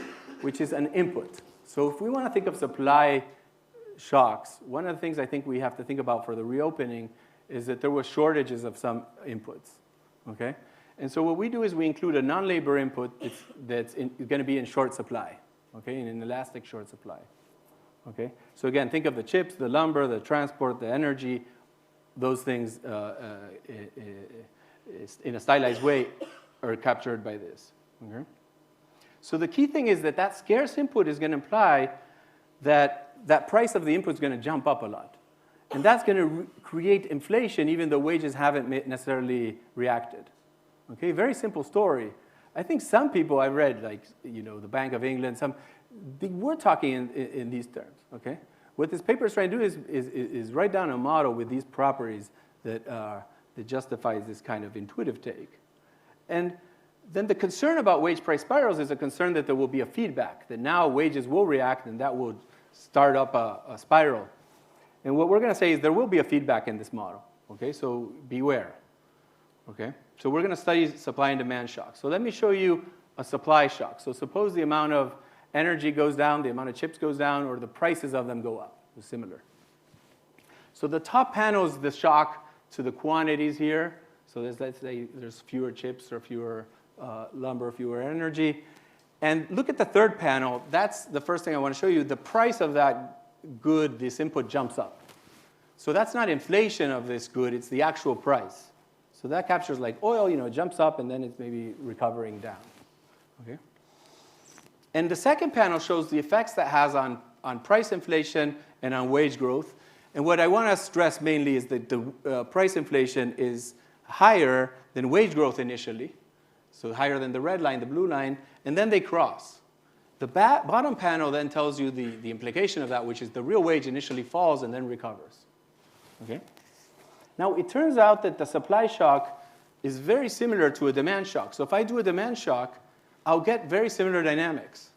which is an input. So if we want to think of supply shocks, one of the things I think we have to think about for the reopening is that there were shortages of some inputs, okay? And so what we do is we include a non-labor input that's going to be in short supply, okay, in an elastic short supply. Okay, so again, think of the chips, the lumber, the transport, the energy, those things in a stylized way are captured by this. Okay? So the key thing is that scarce input is going to imply that price of the input is going to jump up a lot. And that's going to create inflation even though wages haven't necessarily reacted. Okay, very simple story. I think some people I read, like, you know, the Bank of England, they were talking in these terms, okay? What this paper is trying to do is write down a model with these properties that justifies this kind of intuitive take. And then the concern about wage price spirals is a concern that there will be a feedback, that now wages will react and that will start up a spiral. And what we're going to say is there will be a feedback in this model, okay? So beware, okay? So we're going to study supply and demand shocks. So let me show you a supply shock. So suppose the amount of energy goes down, the amount of chips goes down, or the prices of them go up. It's similar. So the top panel is the shock to the quantities here. So let's say there's fewer chips or fewer lumber, fewer energy. And look at the third panel. That's the first thing I want to show you. The price of that good, this input jumps up. So that's not inflation of this good, it's the actual price. So that captures like oil, it jumps up and then it's maybe recovering down. Okay? And the second panel shows the effects that has on price inflation and on wage growth. And what I want to stress mainly is that the price inflation is higher than wage growth initially. So higher than the red line, the blue line, and then they cross. The bottom panel then tells you the implication of that, which is the real wage initially falls and then recovers. Okay? Now, it turns out that the supply shock is very similar to a demand shock. So if I do a demand shock, I'll get very similar dynamics.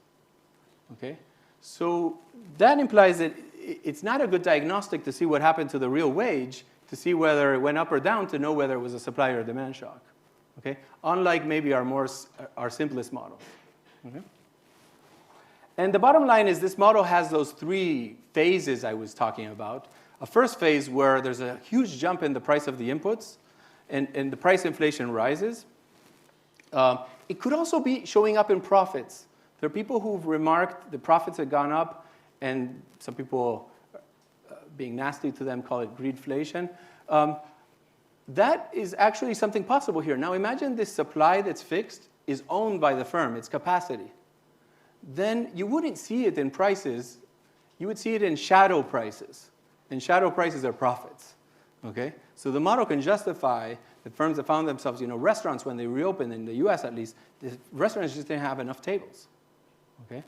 Okay? So that implies that it's not a good diagnostic to see what happened to the real wage, to see whether it went up or down, to know whether it was a supply or a demand shock. Okay? Unlike maybe our simplest model. Okay? And the bottom line is this model has those three phases I was talking about. A first phase where there's a huge jump in the price of the inputs, and the price inflation rises. It could also be showing up in profits. There are people who've remarked the profits had gone up, and some people, being nasty to them, call it greedflation. That is actually something possible here. Now imagine this supply that's fixed is owned by the firm, its capacity. Then you wouldn't see it in prices. You would see it in shadow prices. And shadow prices are profits. Okay? So the model can justify that firms that found themselves, restaurants when they reopened, in the US at least, the restaurants just didn't have enough tables. Okay?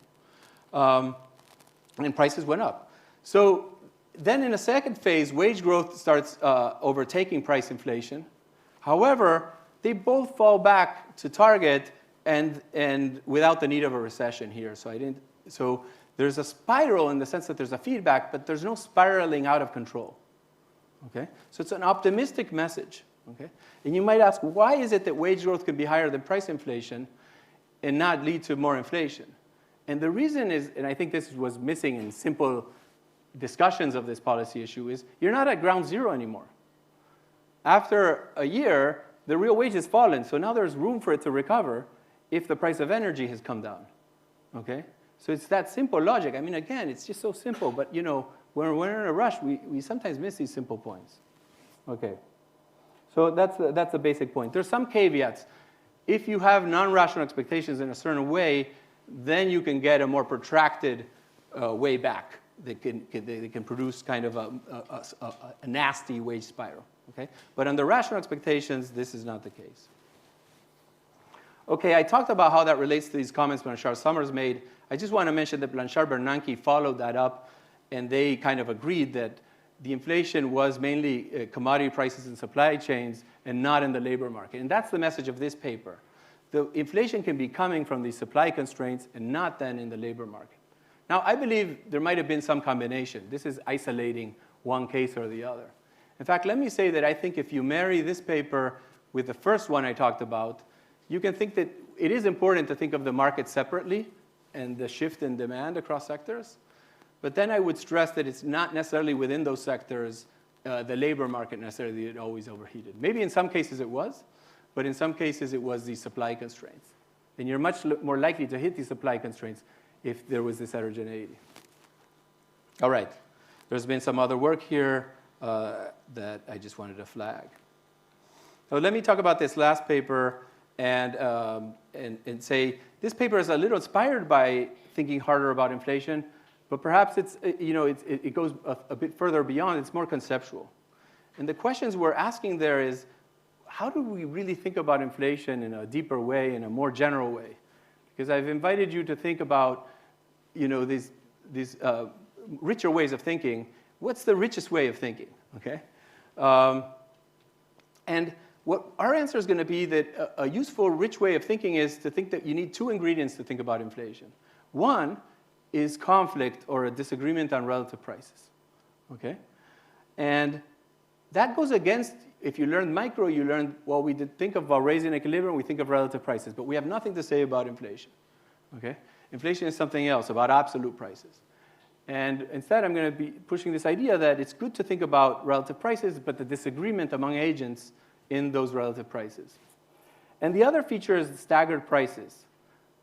And prices went up. So then in a second phase, wage growth starts overtaking price inflation. However, they both fall back to target and without the need of a recession here. So there's a spiral in the sense that there's a feedback, but there's no spiraling out of control. Okay? So it's an optimistic message. Okay? And you might ask, why is it that wage growth can be higher than price inflation and not lead to more inflation? And the reason is, and I think this was missing in simple discussions of this policy issue, is you're not at ground zero anymore. After a year, the real wage has fallen, so now there's room for it to recover if the price of energy has come down. Okay? So it's that simple logic. I mean, again, it's just so simple, but when we're in a rush, we sometimes miss these simple points. Okay. So that's a basic point. There's some caveats. If you have non-rational expectations in a certain way, then you can get a more protracted way back. They can produce kind of a nasty wage spiral. Okay? But under rational expectations, this is not the case. Okay, I talked about how that relates to these comments Blanchard-Summers made. I just want to mention that Blanchard-Bernanke followed that up, and they kind of agreed that the inflation was mainly commodity prices and supply chains and not in the labor market. And that's the message of this paper. The inflation can be coming from these supply constraints and not then in the labor market. Now, I believe there might have been some combination. This is isolating one case or the other. In fact, let me say that I think if you marry this paper with the first one I talked about, you can think that it is important to think of the market separately and the shift in demand across sectors. But then I would stress that it's not necessarily within those sectors the labor market necessarily that always overheated. Maybe in some cases it was, but in some cases it was the supply constraints. And you're much more likely to hit these supply constraints if there was this heterogeneity. All right. There's been some other work here that I just wanted to flag. So let me talk about this last paper and say this paper is a little inspired by thinking harder about inflation, but perhaps it goes a bit further beyond. It's more conceptual. And the questions we're asking there is, how do we really think about inflation in a deeper way, in a more general way? Because I've invited you to think about these richer ways of thinking. What's the richest way of thinking? Okay? And what our answer is going to be that a useful, rich way of thinking is to think that you need two ingredients to think about inflation. One is conflict or a disagreement on relative prices. Okay? And that goes against, if you learned micro, you learned, well, we did think about raising equilibrium, we think of relative prices, but we have nothing to say about inflation. Okay? Inflation is something else, about absolute prices. And instead, I'm going to be pushing this idea that it's good to think about relative prices, but the disagreement among agents in those relative prices. And the other feature is staggered prices,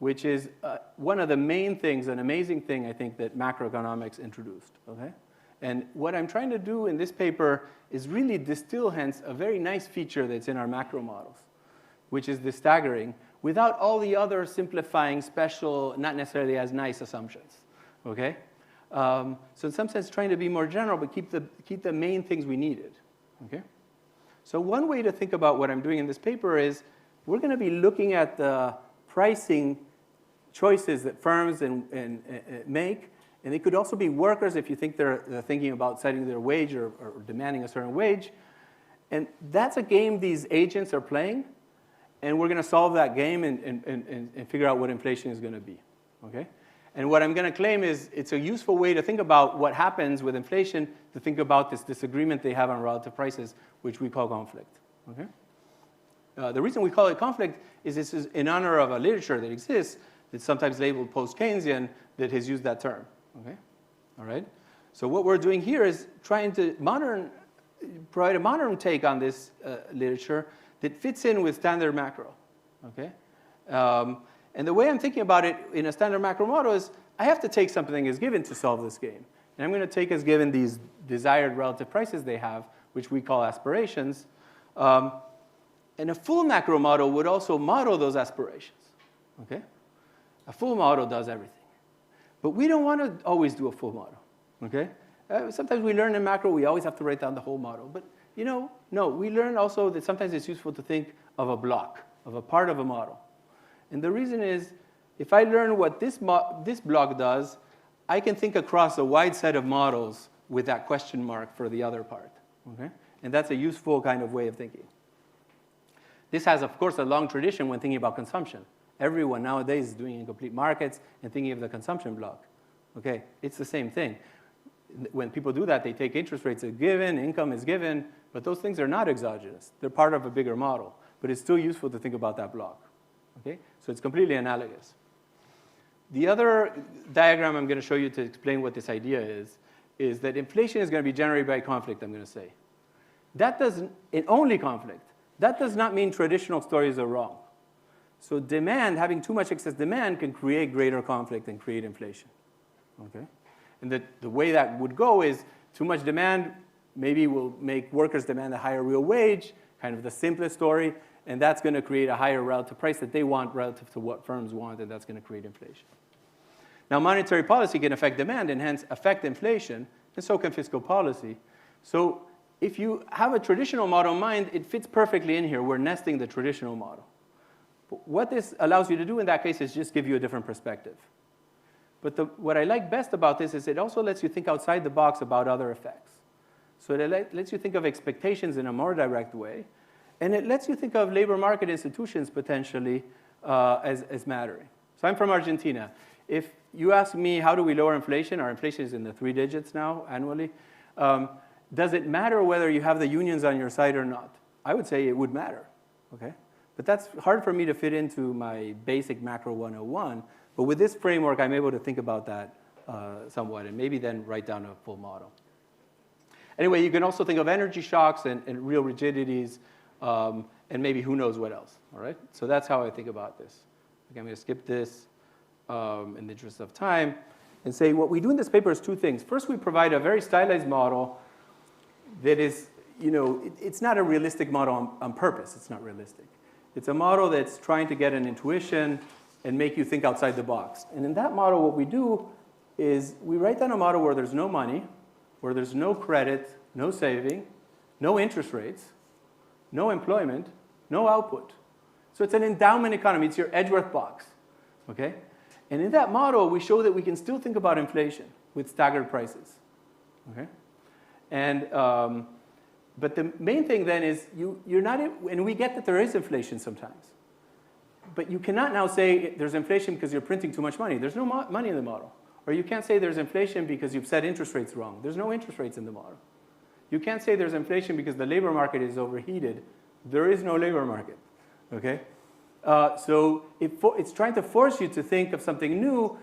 which is one of the main things, an amazing thing, I think, that macroeconomics introduced, okay? And what I'm trying to do in this paper is really distill, hence, a very nice feature that's in our macro models, which is the staggering, without all the other simplifying, special, not necessarily as nice assumptions, okay? So in some sense, trying to be more general, but keep the main things we needed, okay? So one way to think about what I'm doing in this paper is we're going to be looking at the pricing choices that firms make. And they could also be workers if you think they're thinking about setting their wage or demanding a certain wage. And that's a game these agents are playing. And we're going to solve that game and figure out what inflation is going to be, okay? And what I'm going to claim is it's a useful way to think about what happens with inflation, to think about this disagreement they have on relative prices, which we call conflict, okay? The reason we call it conflict is this is in honor of a literature that exists that's sometimes labeled post-Keynesian that has used that term, okay? All right? So what we're doing here is trying to provide a modern take on this literature that fits in with standard macro, okay? And the way I'm thinking about it in a standard macro model is I have to take something as given to solve this game. And I'm going to take as given these desired relative prices they have, which we call aspirations. And a full macro model would also model those aspirations, okay? A full model does everything. But we don't want to always do a full model, okay? Sometimes we learn in macro, we always have to write down the whole model. But, no, we learn also that sometimes it's useful to think of a block, of a part of a model. And the reason is, if I learn what this block does, I can think across a wide set of models with that question mark for the other part, okay? And that's a useful kind of way of thinking. This has, of course, a long tradition when thinking about consumption. Everyone nowadays is doing incomplete markets and thinking of the consumption block. Okay, it's the same thing. When people do that, they take interest rates as given, income is given, but those things are not exogenous. They're part of a bigger model, but it's still useful to think about that block. Okay, so it's completely analogous. The other diagram I'm going to show you to explain what this idea is that inflation is going to be generated by conflict, I'm going to say. That doesn't, in only conflict. That does not mean traditional stories are wrong. So demand, having too much excess demand can create greater conflict and create inflation, okay? And the way that would go is too much demand maybe will make workers demand a higher real wage, kind of the simplest story, and that's going to create a higher relative price that they want relative to what firms want, and that's going to create inflation. Now, monetary policy can affect demand and hence affect inflation, and so can fiscal policy. So if you have a traditional model in mind, it fits perfectly in here. We're nesting the traditional model. But what this allows you to do in that case is just give you a different perspective. But what I like best about this is it also lets you think outside the box about other effects. So it lets you think of expectations in a more direct way. And it lets you think of labor market institutions potentially as mattering. So I'm from Argentina. If you ask me how do we lower inflation, our inflation is in the 3 digits now annually. Does it matter whether you have the unions on your side or not? I would say it would matter, okay? But that's hard for me to fit into my basic macro 101. But with this framework, I'm able to think about that somewhat and maybe then write down a full model. Anyway, you can also think of energy shocks and real rigidities and maybe who knows what else, all right? So that's how I think about this. Okay, I'm going to skip this in the interest of time and say what we do in this paper is 2 things. First, we provide a very stylized model that is, it's not a realistic model on purpose. It's not realistic. It's a model that's trying to get an intuition and make you think outside the box. And in that model, what we do is we write down a model where there's no money, where there's no credit, no saving, no interest rates, no employment, no output. So it's an endowment economy. It's your Edgeworth box, okay? And in that model, we show that we can still think about inflation with staggered prices, okay? And, but the main thing then is you're not, and we get that there is inflation sometimes. But you cannot now say there's inflation because you're printing too much money. There's no money in the model. Or you can't say there's inflation because you've set interest rates wrong. There's no interest rates in the model. You can't say there's inflation because the labor market is overheated. There is no labor market, okay? So it's trying to force you to think of something new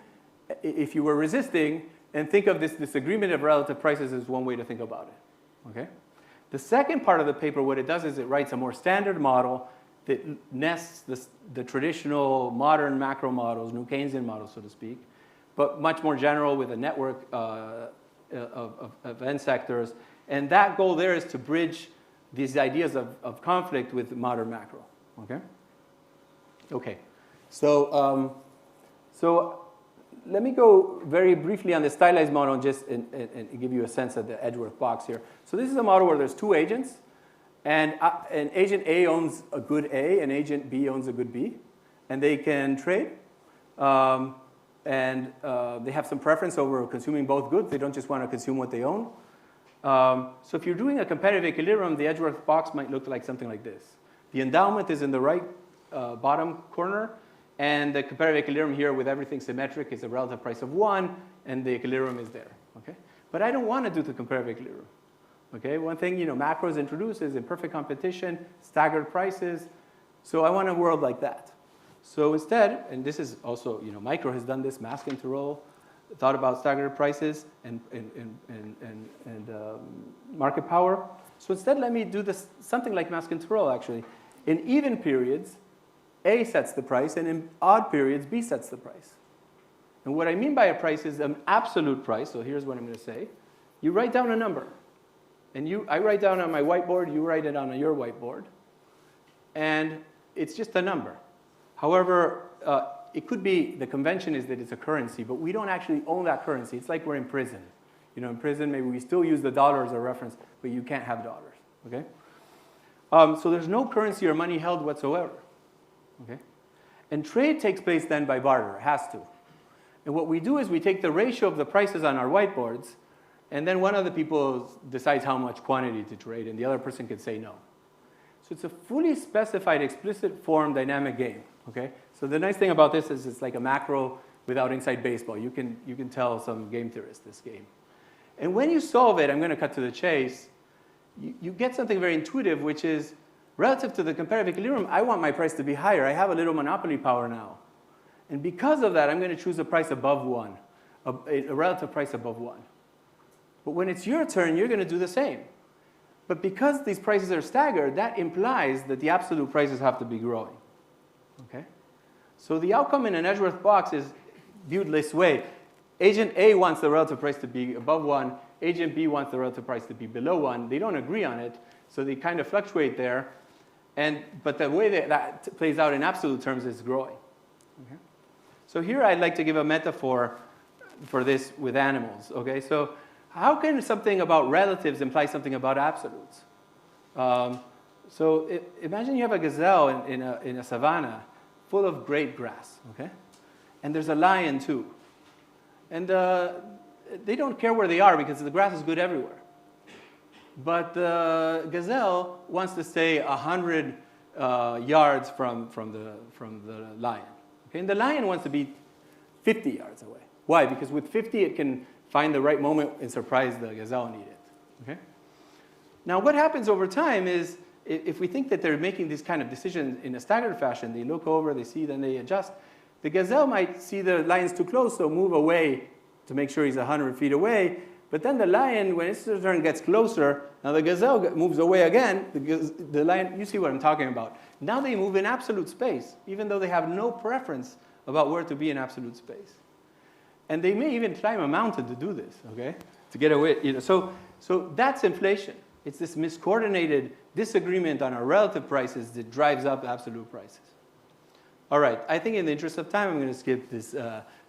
if you were resisting and think of this disagreement of relative prices as one way to think about it, okay? The second part of the paper, what it does is it writes a more standard model that nests the traditional modern macro models, new Keynesian models, so to speak, but much more general with a network of end sectors. And that goal there is to bridge these ideas of conflict with modern macro. Okay? Okay. So let me go very briefly on the stylized model and give you a sense of the Edgeworth box here. So this is a model where there's two agents. And agent A owns a good A, and agent B owns a good B. And they can trade. And they have some preference over consuming both goods. They don't just want to consume what they own. So if you're doing a competitive equilibrium, the Edgeworth box might look like something like this. The endowment is in the right bottom corner. And the competitive equilibrium here with everything symmetric is a relative price of 1. And the equilibrium is there. Okay? But I don't want to do the competitive equilibrium. Okay, one thing macros introduce is imperfect competition, staggered prices. So I want a world like that. So instead, and this is also, micro has done this, mask and roll, thought about staggered prices and market power. So instead, let me do this something like mask and roll actually. In even periods, A sets the price, and in odd periods, B sets the price. And what I mean by a price is an absolute price. So here's what I'm going to say. You write down a number. And I write down on my whiteboard, you write it on your whiteboard. And it's just a number. However, it could be, the convention is that it's a currency, but we don't actually own that currency. It's like we're in prison. In prison, maybe we still use the dollar as a reference, but you can't have dollars. Okay? So there's no currency or money held whatsoever. Okay? And trade takes place then by barter. It has to. And what we do is we take the ratio of the prices on our whiteboards, and then one of the people decides how much quantity to trade, and the other person can say no. So it's a fully specified, explicit form dynamic game. Okay? So the nice thing about this is it's like a macro without inside baseball. You can tell some game theorists this game. And when you solve it, I'm going to cut to the chase, you get something very intuitive, which is relative to the competitive equilibrium, I want my price to be higher. I have a little monopoly power now. And because of that, I'm going to choose a price above 1, a relative price above 1. But when it's your turn, you're going to do the same. But because these prices are staggered, that implies that the absolute prices have to be growing. Okay? So the outcome in an Edgeworth box is viewed this way. Agent A wants the relative price to be above 1. Agent B wants the relative price to be below 1. They don't agree on it, so they kind of fluctuate there. But the way that plays out in absolute terms is growing. Okay? So here I'd like to give a metaphor for this with animals. Okay? So how can something about relatives imply something about absolutes? So imagine you have a gazelle in a savanna full of great grass, okay? And there's a lion too. And they don't care where they are because the grass is good everywhere. But the gazelle wants to stay 100 yards from the lion. Okay? And the lion wants to be 50 yards away. Why? Because with 50 it can find the right moment and surprise the gazelle and eat it. Okay? Now what happens over time is if we think that they're making these kind of decisions in a staggered fashion, they look over, they see, then they adjust. The gazelle might see the lion's too close, so move away to make sure he's 100 feet away. But then the lion, when its turn gets closer, now the gazelle moves away again. The lion, you see what I'm talking about. Now they move in absolute space, even though they have no preference about where to be in absolute space. And they may even climb a mountain to do this, okay, to get away. So that's inflation. It's this miscoordinated disagreement on our relative prices that drives up absolute prices. All right, I think in the interest of time, I'm going to skip this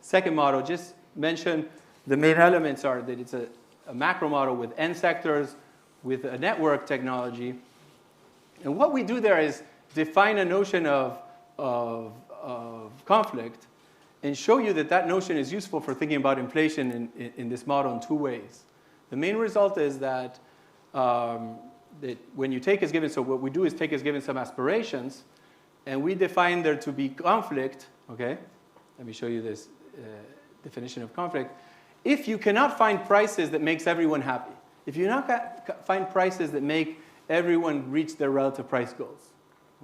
second model. Just mention the main elements are that it's a macro model with end sectors, with a network technology. And what we do there is define a notion of conflict and show you that that notion is useful for thinking about inflation in this model in two ways. The main result is that when you take as given, so what we do is take as given some aspirations, and we define there to be conflict, okay? Let me show you this definition of conflict. If you cannot find prices that makes everyone happy, if you cannot find prices that make everyone reach their relative price goals,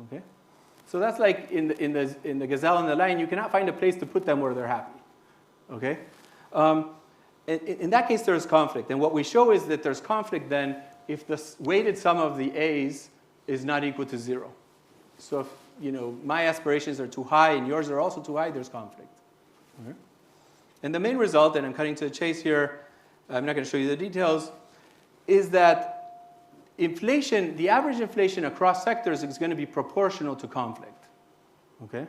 okay? So that's like in the gazelle and the lion, you cannot find a place to put them where they're happy, okay? In that case, there's conflict. And what we show is that there's conflict then if the weighted sum of the A's is not equal to 0. So if my aspirations are too high and yours are also too high, there's conflict. Okay? And the main result, and I'm cutting to the chase here, I'm not going to show you the details, is that inflation, the average inflation across sectors is going to be proportional to conflict. Okay?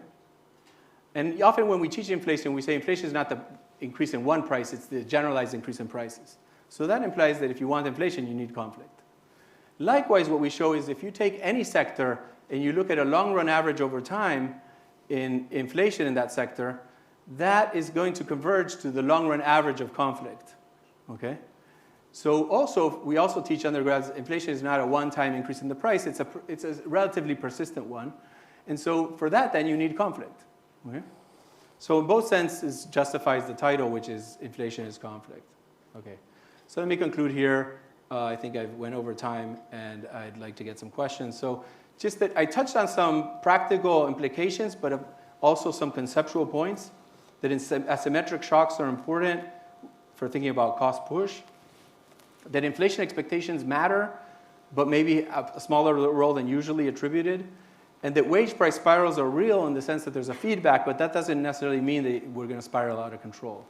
And often when we teach inflation, we say inflation is not the increase in one price, it's the generalized increase in prices. So that implies that if you want inflation, you need conflict. Likewise, what we show is if you take any sector and you look at a long-run average over time in inflation in that sector, that is going to converge to the long-run average of conflict. Okay? So also, we also teach undergrads inflation is not a one-time increase in the price, it's a relatively persistent one. And so for that, then you need conflict. Okay? So in both senses justifies the title, which is inflation is conflict. Okay. So let me conclude here. I think I went over time, and I'd like to get some questions. So just that I touched on some practical implications, but also some conceptual points that asymmetric shocks are important for thinking about cost push, that inflation expectations matter, but maybe a smaller role than usually attributed, and that wage price spirals are real in the sense that there's a feedback, but that doesn't necessarily mean that we're going to spiral out of control.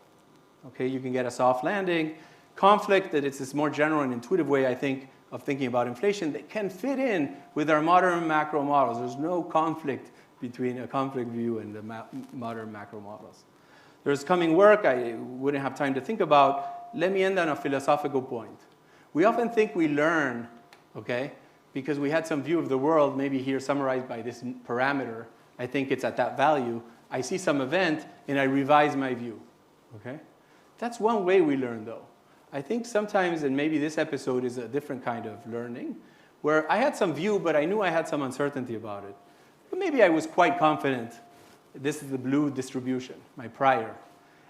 Okay, you can get a soft landing. Conflict, that it's this more general and intuitive way, I think, of thinking about inflation that can fit in with our modern macro models. There's no conflict between a conflict view and the modern macro models. There's coming work I wouldn't have time to think about. Let me end on a philosophical point. We often think we learn, okay, because we had some view of the world, maybe here summarized by this parameter. I think it's at that value. I see some event, and I revise my view, okay? That's one way we learn, though. I think sometimes, and maybe this episode is a different kind of learning, where I had some view, but I knew I had some uncertainty about it. But maybe I was quite confident. This is the blue distribution, my prior.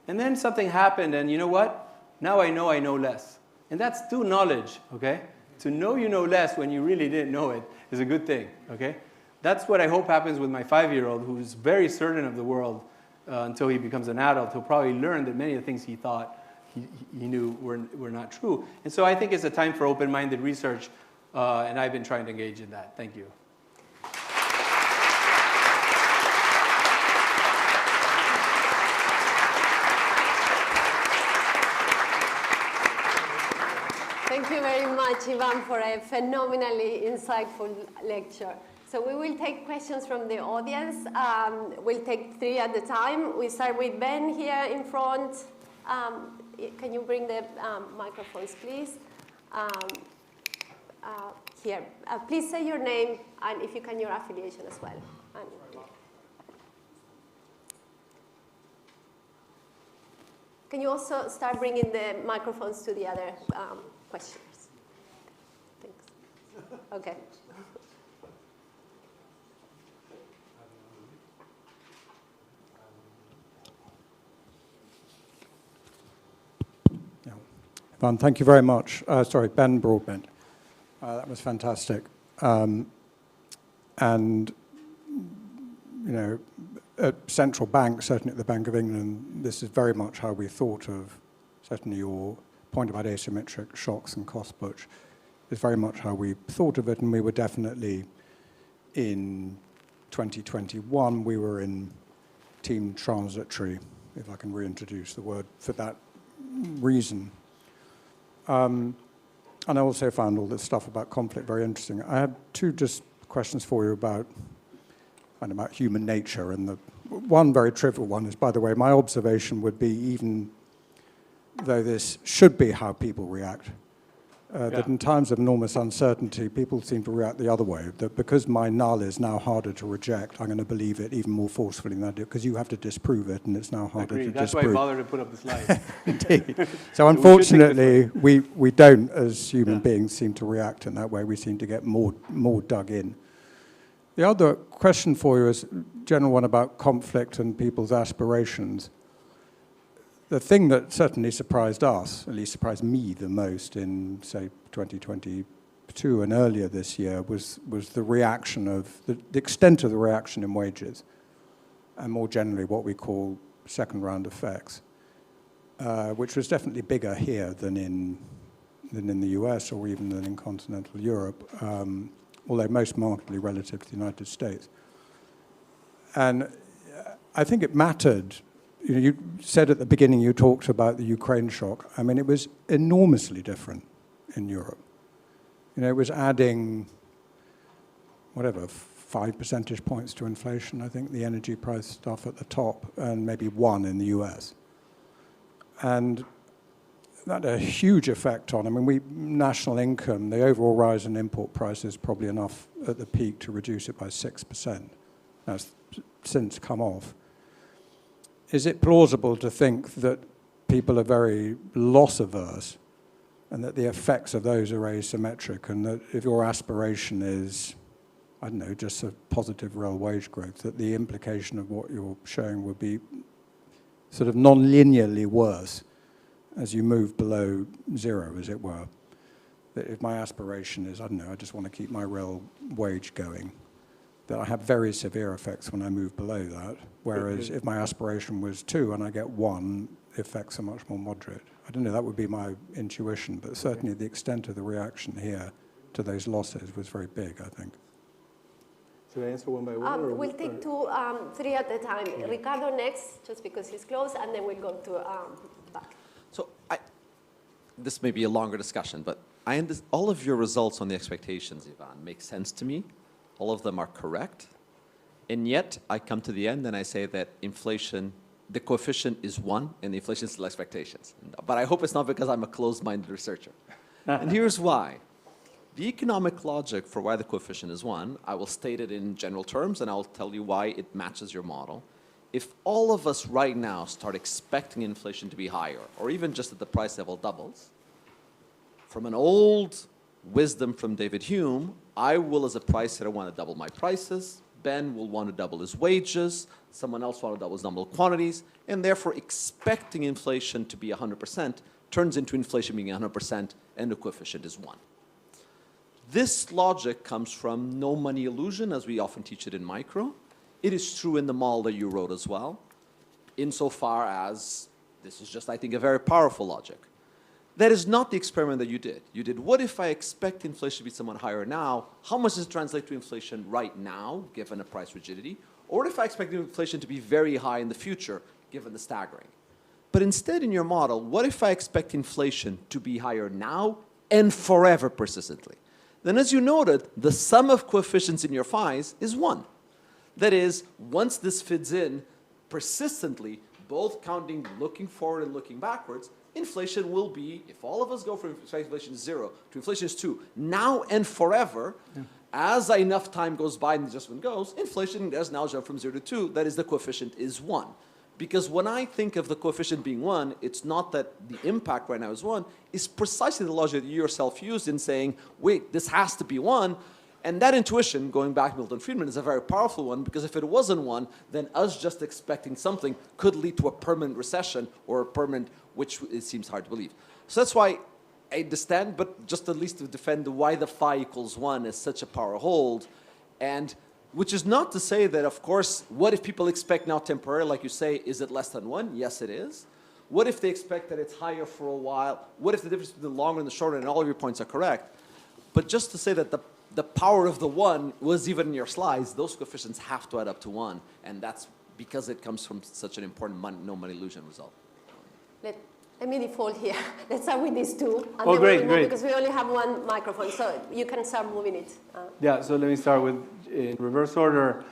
And then something happened, and you know what? Now I know less. And that's still knowledge, okay? To know you know less when you really didn't know it is a good thing, okay? That's what I hope happens with my 5-year-old, who's very certain of the world until he becomes an adult. He'll probably learn that many of the things he thought he knew were not true. And so I think it's a time for open-minded research, and I've been trying to engage in that. Thank you. Thank you very much, Iván, for a phenomenally insightful lecture. So we will take questions from the audience. We'll take 3 at a time. We start with Ben here in front. Can you bring the microphones, please? Here. Please say your name and, if you can, your affiliation as well. Can you also start bringing the microphones to the other questioners? Thanks. Okay. Iván, thank you very much. Sorry, Ben Broadbent. That was fantastic. And, you know, at central banks, certainly at the Bank of England, this is very much how we thought of, certainly your point about asymmetric shocks and cost push is very much how we thought of it, and we were definitely in 2021, we were in team transitory, if I can reintroduce the word, for that reason. And I also found all this stuff about conflict very interesting. I had 2 just questions for you about human nature. And the one very trivial one is, by the way, my observation would be, even though this should be how people react, that in times of enormous uncertainty, people seem to react the other way. That because my null is now harder to reject, I'm going to believe it even more forcefully than I do, because you have to disprove it, and it's now harder to disprove. That's why I bothered to put up the slide. Indeed. So unfortunately, we don't, as human beings, seem to react in that way. We seem to get more dug in. The other question for you is a general one about conflict and people's aspirations. The thing that certainly surprised us, at least surprised me the most in, say, 2022 and earlier this year, was the reaction of, the extent of the reaction in wages, and more generally what we call second-round effects, which was definitely bigger here than in the US or even than in continental Europe. although most markedly relative to the United States. And I think it mattered. You know, you said at the beginning, you talked about the Ukraine shock. I mean, it was enormously different in Europe. You know, it was adding, whatever, 5 percentage points to inflation, I think, the energy price stuff at the top, and maybe 1 in the US. And that had a huge effect on, I mean, national income, the overall rise in import prices probably enough at the peak to reduce it by 6%. Now, it's since come off. Is it plausible to think that people are very loss averse and that the effects of those are asymmetric, and that if your aspiration is, I don't know, just a positive real wage growth, that the implication of what you're showing would be sort of non-linearly worse as you move below zero, as it were? That if my aspiration is, I don't know, I just want to keep my real wage going, that I have very severe effects when I move below that, whereas if my aspiration was 2 and I get 1, the effects are much more moderate. I don't know, that would be my intuition, but certainly the extent of the reaction here to those losses was very big, I think. Should I answer one by one? We'll take 2, 3 at a time. Yeah. Ricardo next, just because he's close, and then we'll go to back. So this may be a longer discussion, but all of your results on the expectations, Iván, make sense to me. All of them are correct. And yet, I come to the end and I say that inflation, the coefficient is 1, and the inflation is still expectations. But I hope it's not because I'm a closed-minded researcher. And here's why. The economic logic for why the coefficient is 1, I will state it in general terms, and I'll tell you why it matches your model. If all of us right now start expecting inflation to be higher, or even just that the price level doubles, from an old wisdom from David Hume, I will, as a price setter, want to double my prices. Ben will want to double his wages. Someone else will want to double his nominal quantities. And therefore, expecting inflation to be 100% turns into inflation being 100%, and the coefficient is 1. This logic comes from no money illusion, as we often teach it in micro. It is true in the model that you wrote as well, insofar as this is just, I think, a very powerful logic. That is not the experiment that you did. You did, what if I expect inflation to be somewhat higher now? How much does it translate to inflation right now, given a price rigidity? Or if I expect inflation to be very high in the future, given the staggering? But instead, in your model, what if I expect inflation to be higher now and forever persistently? Then, as you noted, the sum of coefficients in your phi's is 1. That is, once this fits in persistently, both counting looking forward and looking backwards, inflation will be, if all of us go from inflation is 0 to inflation is 2, now and forever, as enough time goes by and the adjustment goes, inflation does now jump from 0 to 2, that is, the coefficient is 1. Because when I think of the coefficient being 1, it's not that the impact right now is 1, it's precisely the logic that you yourself used in saying, wait, this has to be 1. And that intuition, going back to Milton Friedman, is a very powerful one, because if it wasn't 1, then us just expecting something could lead to a permanent recession or a permanent, which it seems hard to believe. So that's why I understand, but just at least to defend why the phi equals 1 is such a power hold. And which is not to say that, of course, what if people expect now temporary, like you say, is it less than 1? Yes, it is. What if they expect that it's higher for a while? What if the difference between the longer and the shorter, and all of your points are correct? But just to say that the power of the 1 was even in your slides, those coefficients have to add up to 1, and that's because it comes from such an important no money illusion result. Let me default here. Let's start with these 2. And oh, then great, we'll great. Because we only have 1 microphone, so you can start moving it. Yeah, so let me start with, in reverse order.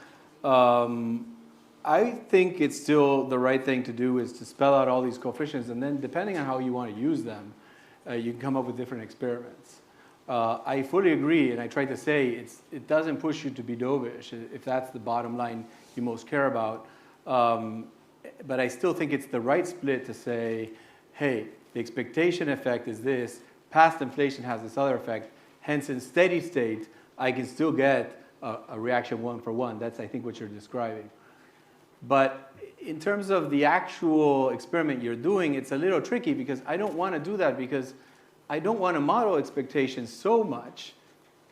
I think it's still the right thing to do is to spell out all these coefficients, and then depending on how you want to use them, you can come up with different experiments. I fully agree, and I tried to say it doesn't push you to be dovish, if that's the bottom line you most care about. But I still think it's the right split to say, hey, the expectation effect is this, past inflation has this other effect, hence in steady state, I can still get a reaction 1 for 1. That's, I think, what you're describing. But in terms of the actual experiment you're doing, it's a little tricky, because I don't want to do that, because I don't want to model expectations so much.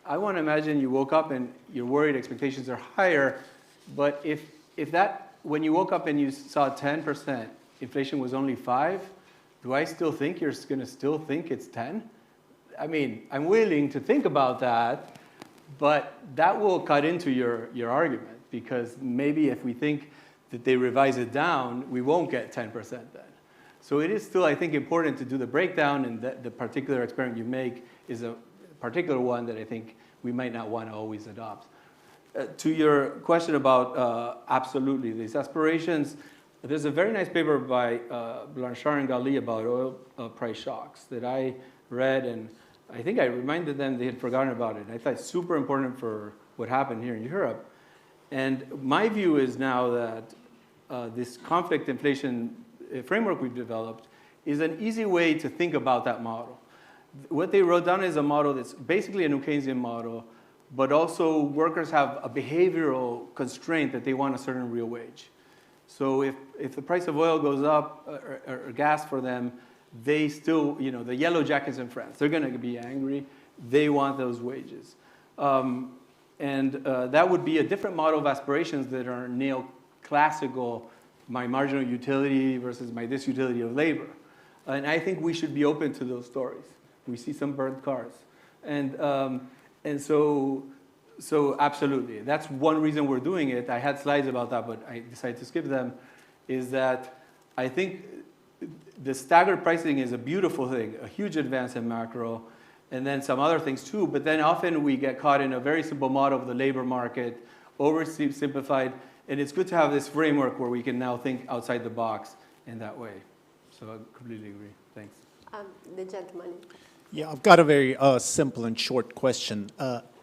I want to imagine you woke up and you're worried expectations are higher, but if that, when you woke up and you saw 10%, inflation was only 5, do I still think you're going to still think it's 10? I mean, I'm willing to think about that, But that will cut into your argument, because maybe if we think that they revise it down, we won't get 10% then. So it is still, I think, important to do the breakdown, and the particular experiment you make is a particular one that I think we might not want to always adopt. To your question about absolutely these aspirations, there's a very nice paper by Blanchard and Galli about oil price shocks that I read, and I think I reminded them they had forgotten about it. I thought it's super important for what happened here in Europe. And my view is now that this conflict inflation framework we've developed is an easy way to think about that model. What they wrote down is a model that's basically a New Keynesian model, but also workers have a behavioral constraint that they want a certain real wage. So if the price of oil goes up, or gas for them, they still, the yellow jackets in France, they're going to be angry. They want those wages. And that would be a different model of aspirations that are neoclassical, my marginal utility versus my disutility of labor. And I think we should be open to those stories. We see some burnt cars. And so absolutely. That's one reason we're doing it. I had slides about that, but I decided to skip them, is that I think the staggered pricing is a beautiful thing, a huge advance in macro, and then some other things too. But then often we get caught in a very simple model of the labor market, oversimplified, and it's good to have this framework where we can now think outside the box in that way. So I completely agree. Thanks. The gentleman. Yeah, I've got a very simple and short question.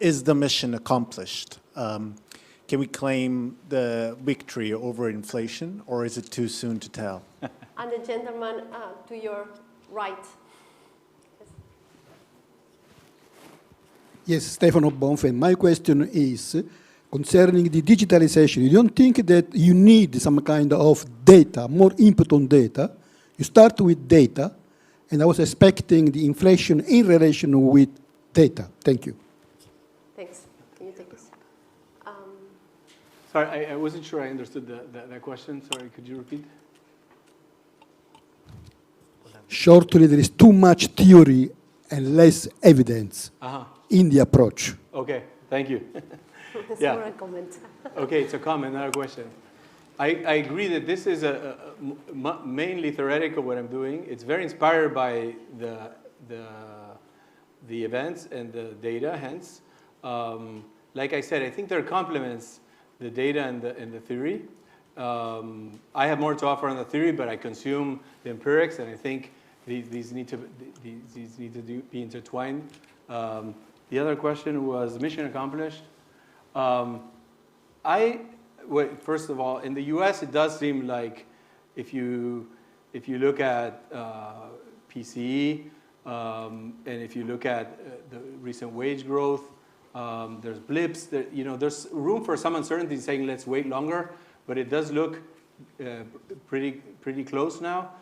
Is the mission accomplished? Can we claim the victory over inflation, or is it too soon to tell? And the gentleman to your right. Yes, Stefano Bonfe. My question is concerning the digitalization. You don't think that you need some kind of data, more input on data? You start with data, and I was expecting the inflation in relation with data. Thank you. Thanks. Can you take this? Sorry, I wasn't sure I understood that question. Sorry, could you repeat? Shortly, there is too much theory and less evidence in the approach. Okay, thank you. It's Yeah. more a comment. Okay, it's a comment, not a question. I agree that this is mainly theoretical, what I'm doing. It's very inspired by the events and the data, hence. Like I said, I think there are complements, the data and the theory. I have more to offer on the theory, but I consume the empirics, and I think these need to be intertwined. The other question was mission accomplished. First of all, in the U.S., it does seem like if you look at PCE and if you look at the recent wage growth, there's blips. There's room for some uncertainty saying let's wait longer, but it does look pretty close now.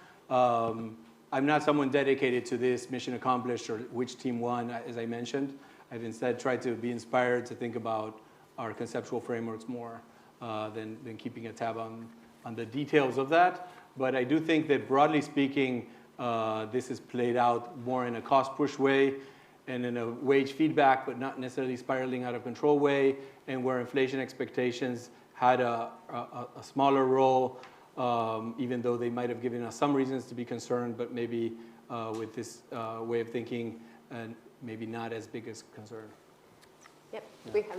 I'm not someone dedicated to this mission accomplished or which team won, as I mentioned. I've instead tried to be inspired to think about our conceptual frameworks more than keeping a tab on the details of that. But I do think that broadly speaking, this is played out more in a cost push way and in a wage feedback, but not necessarily spiraling out of control way, and where inflation expectations had a smaller role, even though they might have given us some reasons to be concerned, but maybe with this way of thinking, maybe not as big as concern. Yep, yeah. We have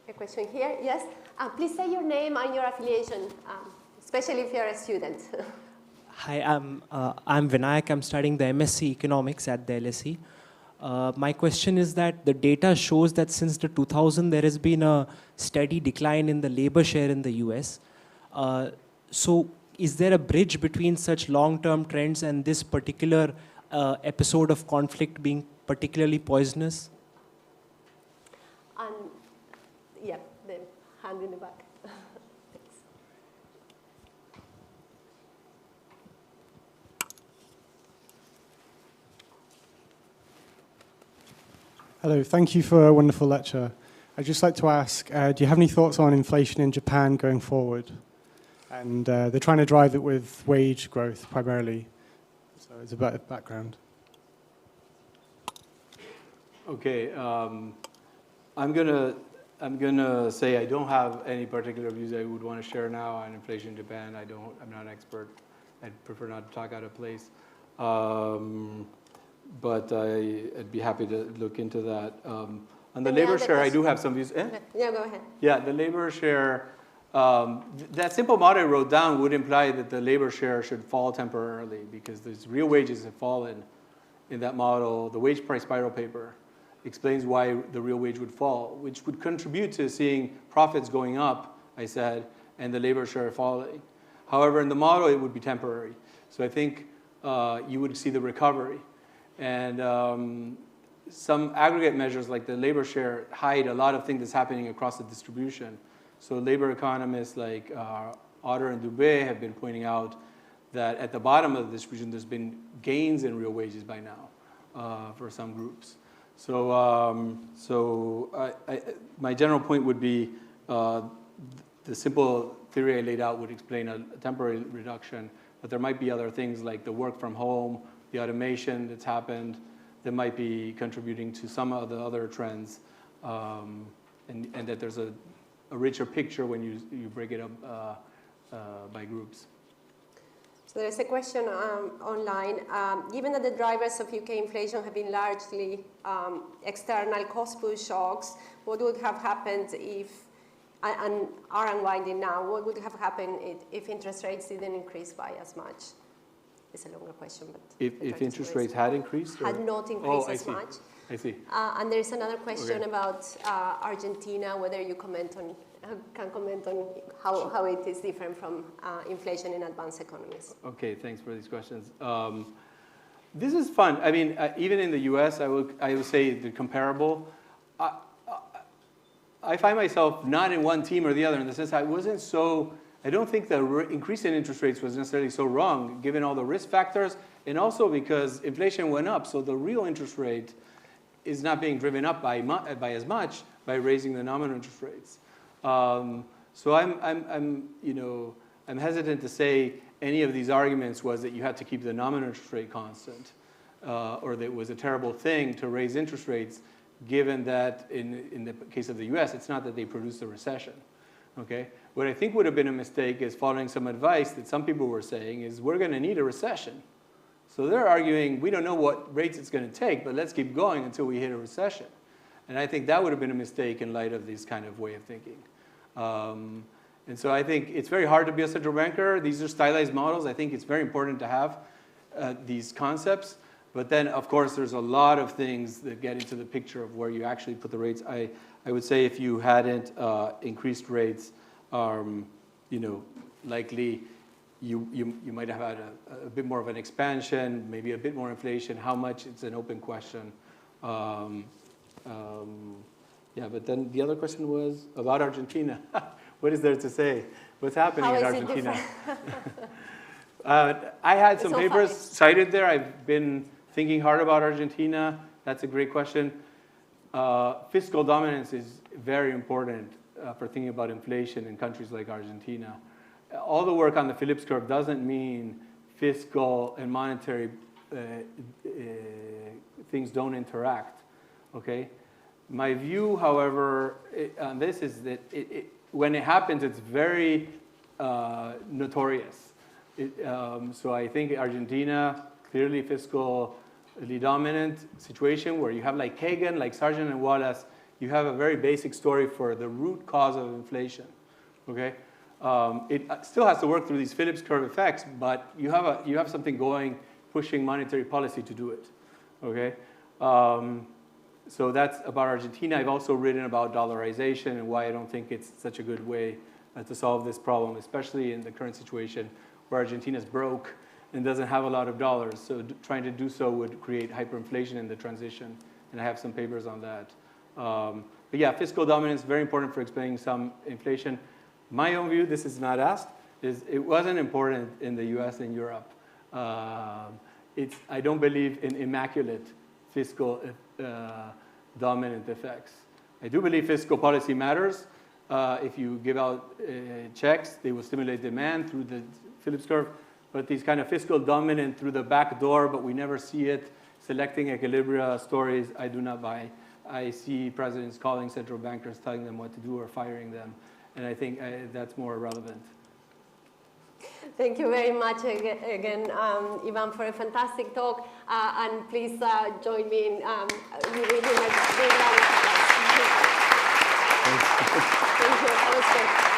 a question here. Yes, please say your name and your affiliation, especially if you're a student. Hi, I'm Vinayak. I'm studying the MSc Economics at the LSE. My question is that the data shows that since the 2000, there has been a steady decline in the labor share in the US. So is there a bridge between such long-term trends and this particular episode of conflict being particularly poisonous? And yeah, the hand in the back. Thanks. Hello, thank you for a wonderful lecture. I'd just like to ask, do you have any thoughts on inflation in Japan going forward? And they're trying to drive it with wage growth primarily. So it's a bit of background. Okay. I'm gonna say I don't have any particular views I would want to share now on inflation in Japan. I'm not an expert. I'd prefer not to talk out of place. But I'd be happy to look into that. On the labor share, I do have some views. Yeah, go ahead. Yeah, the labor share, that simple model I wrote down would imply that the labor share should fall temporarily because these real wages have fallen in that model. The wage price spiral paper explains why the real wage would fall, which would contribute to seeing profits going up, I said, and the labor share falling. However, in the model, it would be temporary. So I think you would see the recovery. And some aggregate measures like the labor share hide a lot of things that's happening across the distribution. So labor economists like Otter and Dubé have been pointing out that at the bottom of the distribution, there's been gains in real wages by now for some groups. So, my general point would be the simple theory I laid out would explain a temporary reduction, but there might be other things like the work from home, the automation that's happened that might be contributing to some of the other trends, and that there's a richer picture when you break it up by groups. So there's a question online. Given that the drivers of UK inflation have been largely external cost push shocks, what would have happened if, and are unwinding now, what would have happened if interest rates didn't increase by as much? It's a longer question, but if interest rates had increased? Had not increased as much. I see. And there's another question about Argentina, whether you can comment on how it is different from inflation in advanced economies. Okay, thanks for these questions. This is fun. I mean, even in the U.S., I would say they're comparable. I find myself not in one team or the other in the sense I don't think the increase in interest rates was necessarily so wrong, given all the risk factors, and also because inflation went up, so the real interest rate is not being driven up by as much by raising the nominal interest rates. So I'm hesitant to say any of these arguments was that you had to keep the nominal interest rate constant, or that it was a terrible thing to raise interest rates, given that in the case of the U.S., it's not that they produced a recession. Okay? What I think would have been a mistake is following some advice that some people were saying is we're going to need a recession. So they're arguing we don't know what rates it's going to take, but let's keep going until we hit a recession. And I think that would have been a mistake in light of this kind of way of thinking. And so I think it's very hard to be a central banker. These are stylized models. I think it's very important to have these concepts. But then, of course, there's a lot of things that get into the picture of where you actually put the rates. I would say if you hadn't increased rates, likely you might have had a bit more of an expansion, maybe a bit more inflation. How much? It's an open question. Yeah, but then the other question was about Argentina. What is there to say? What's happening in Argentina? I had some papers cited there. I've been thinking hard about Argentina. That's a great question. Fiscal dominance is very important for thinking about inflation in countries like Argentina. All the work on the Phillips curve doesn't mean fiscal and monetary things don't interact, okay? My view, however, on this is that when it happens, it's very notorious. So I think Argentina, clearly fiscally dominant situation where you have like Kagan, like Sargent and Wallace, you have a very basic story for the root cause of inflation, okay? It still has to work through these Phillips curve effects, but you have something going, pushing monetary policy to do it, okay? So that's about Argentina. I've also written about dollarization and why I don't think it's such a good way to solve this problem, especially in the current situation where Argentina's broke and doesn't have a lot of dollars. So trying to do so would create hyperinflation in the transition, and I have some papers on that. But yeah, fiscal dominance is very important for explaining some inflation. My own view, this is not asked, is it wasn't important in the US and Europe. I don't believe in immaculate fiscal dominant effects. I do believe fiscal policy matters. If you give out checks, they will stimulate demand through the Phillips curve. But these kind of fiscal dominant through the back door, but we never see it, selecting equilibria stories, I do not buy. I see presidents calling central bankers, telling them what to do or firing them. And I think that's more relevant. Thank you very much again, Iván, for a fantastic talk. And please join me in giving him a big round of applause. Thank you. That was great.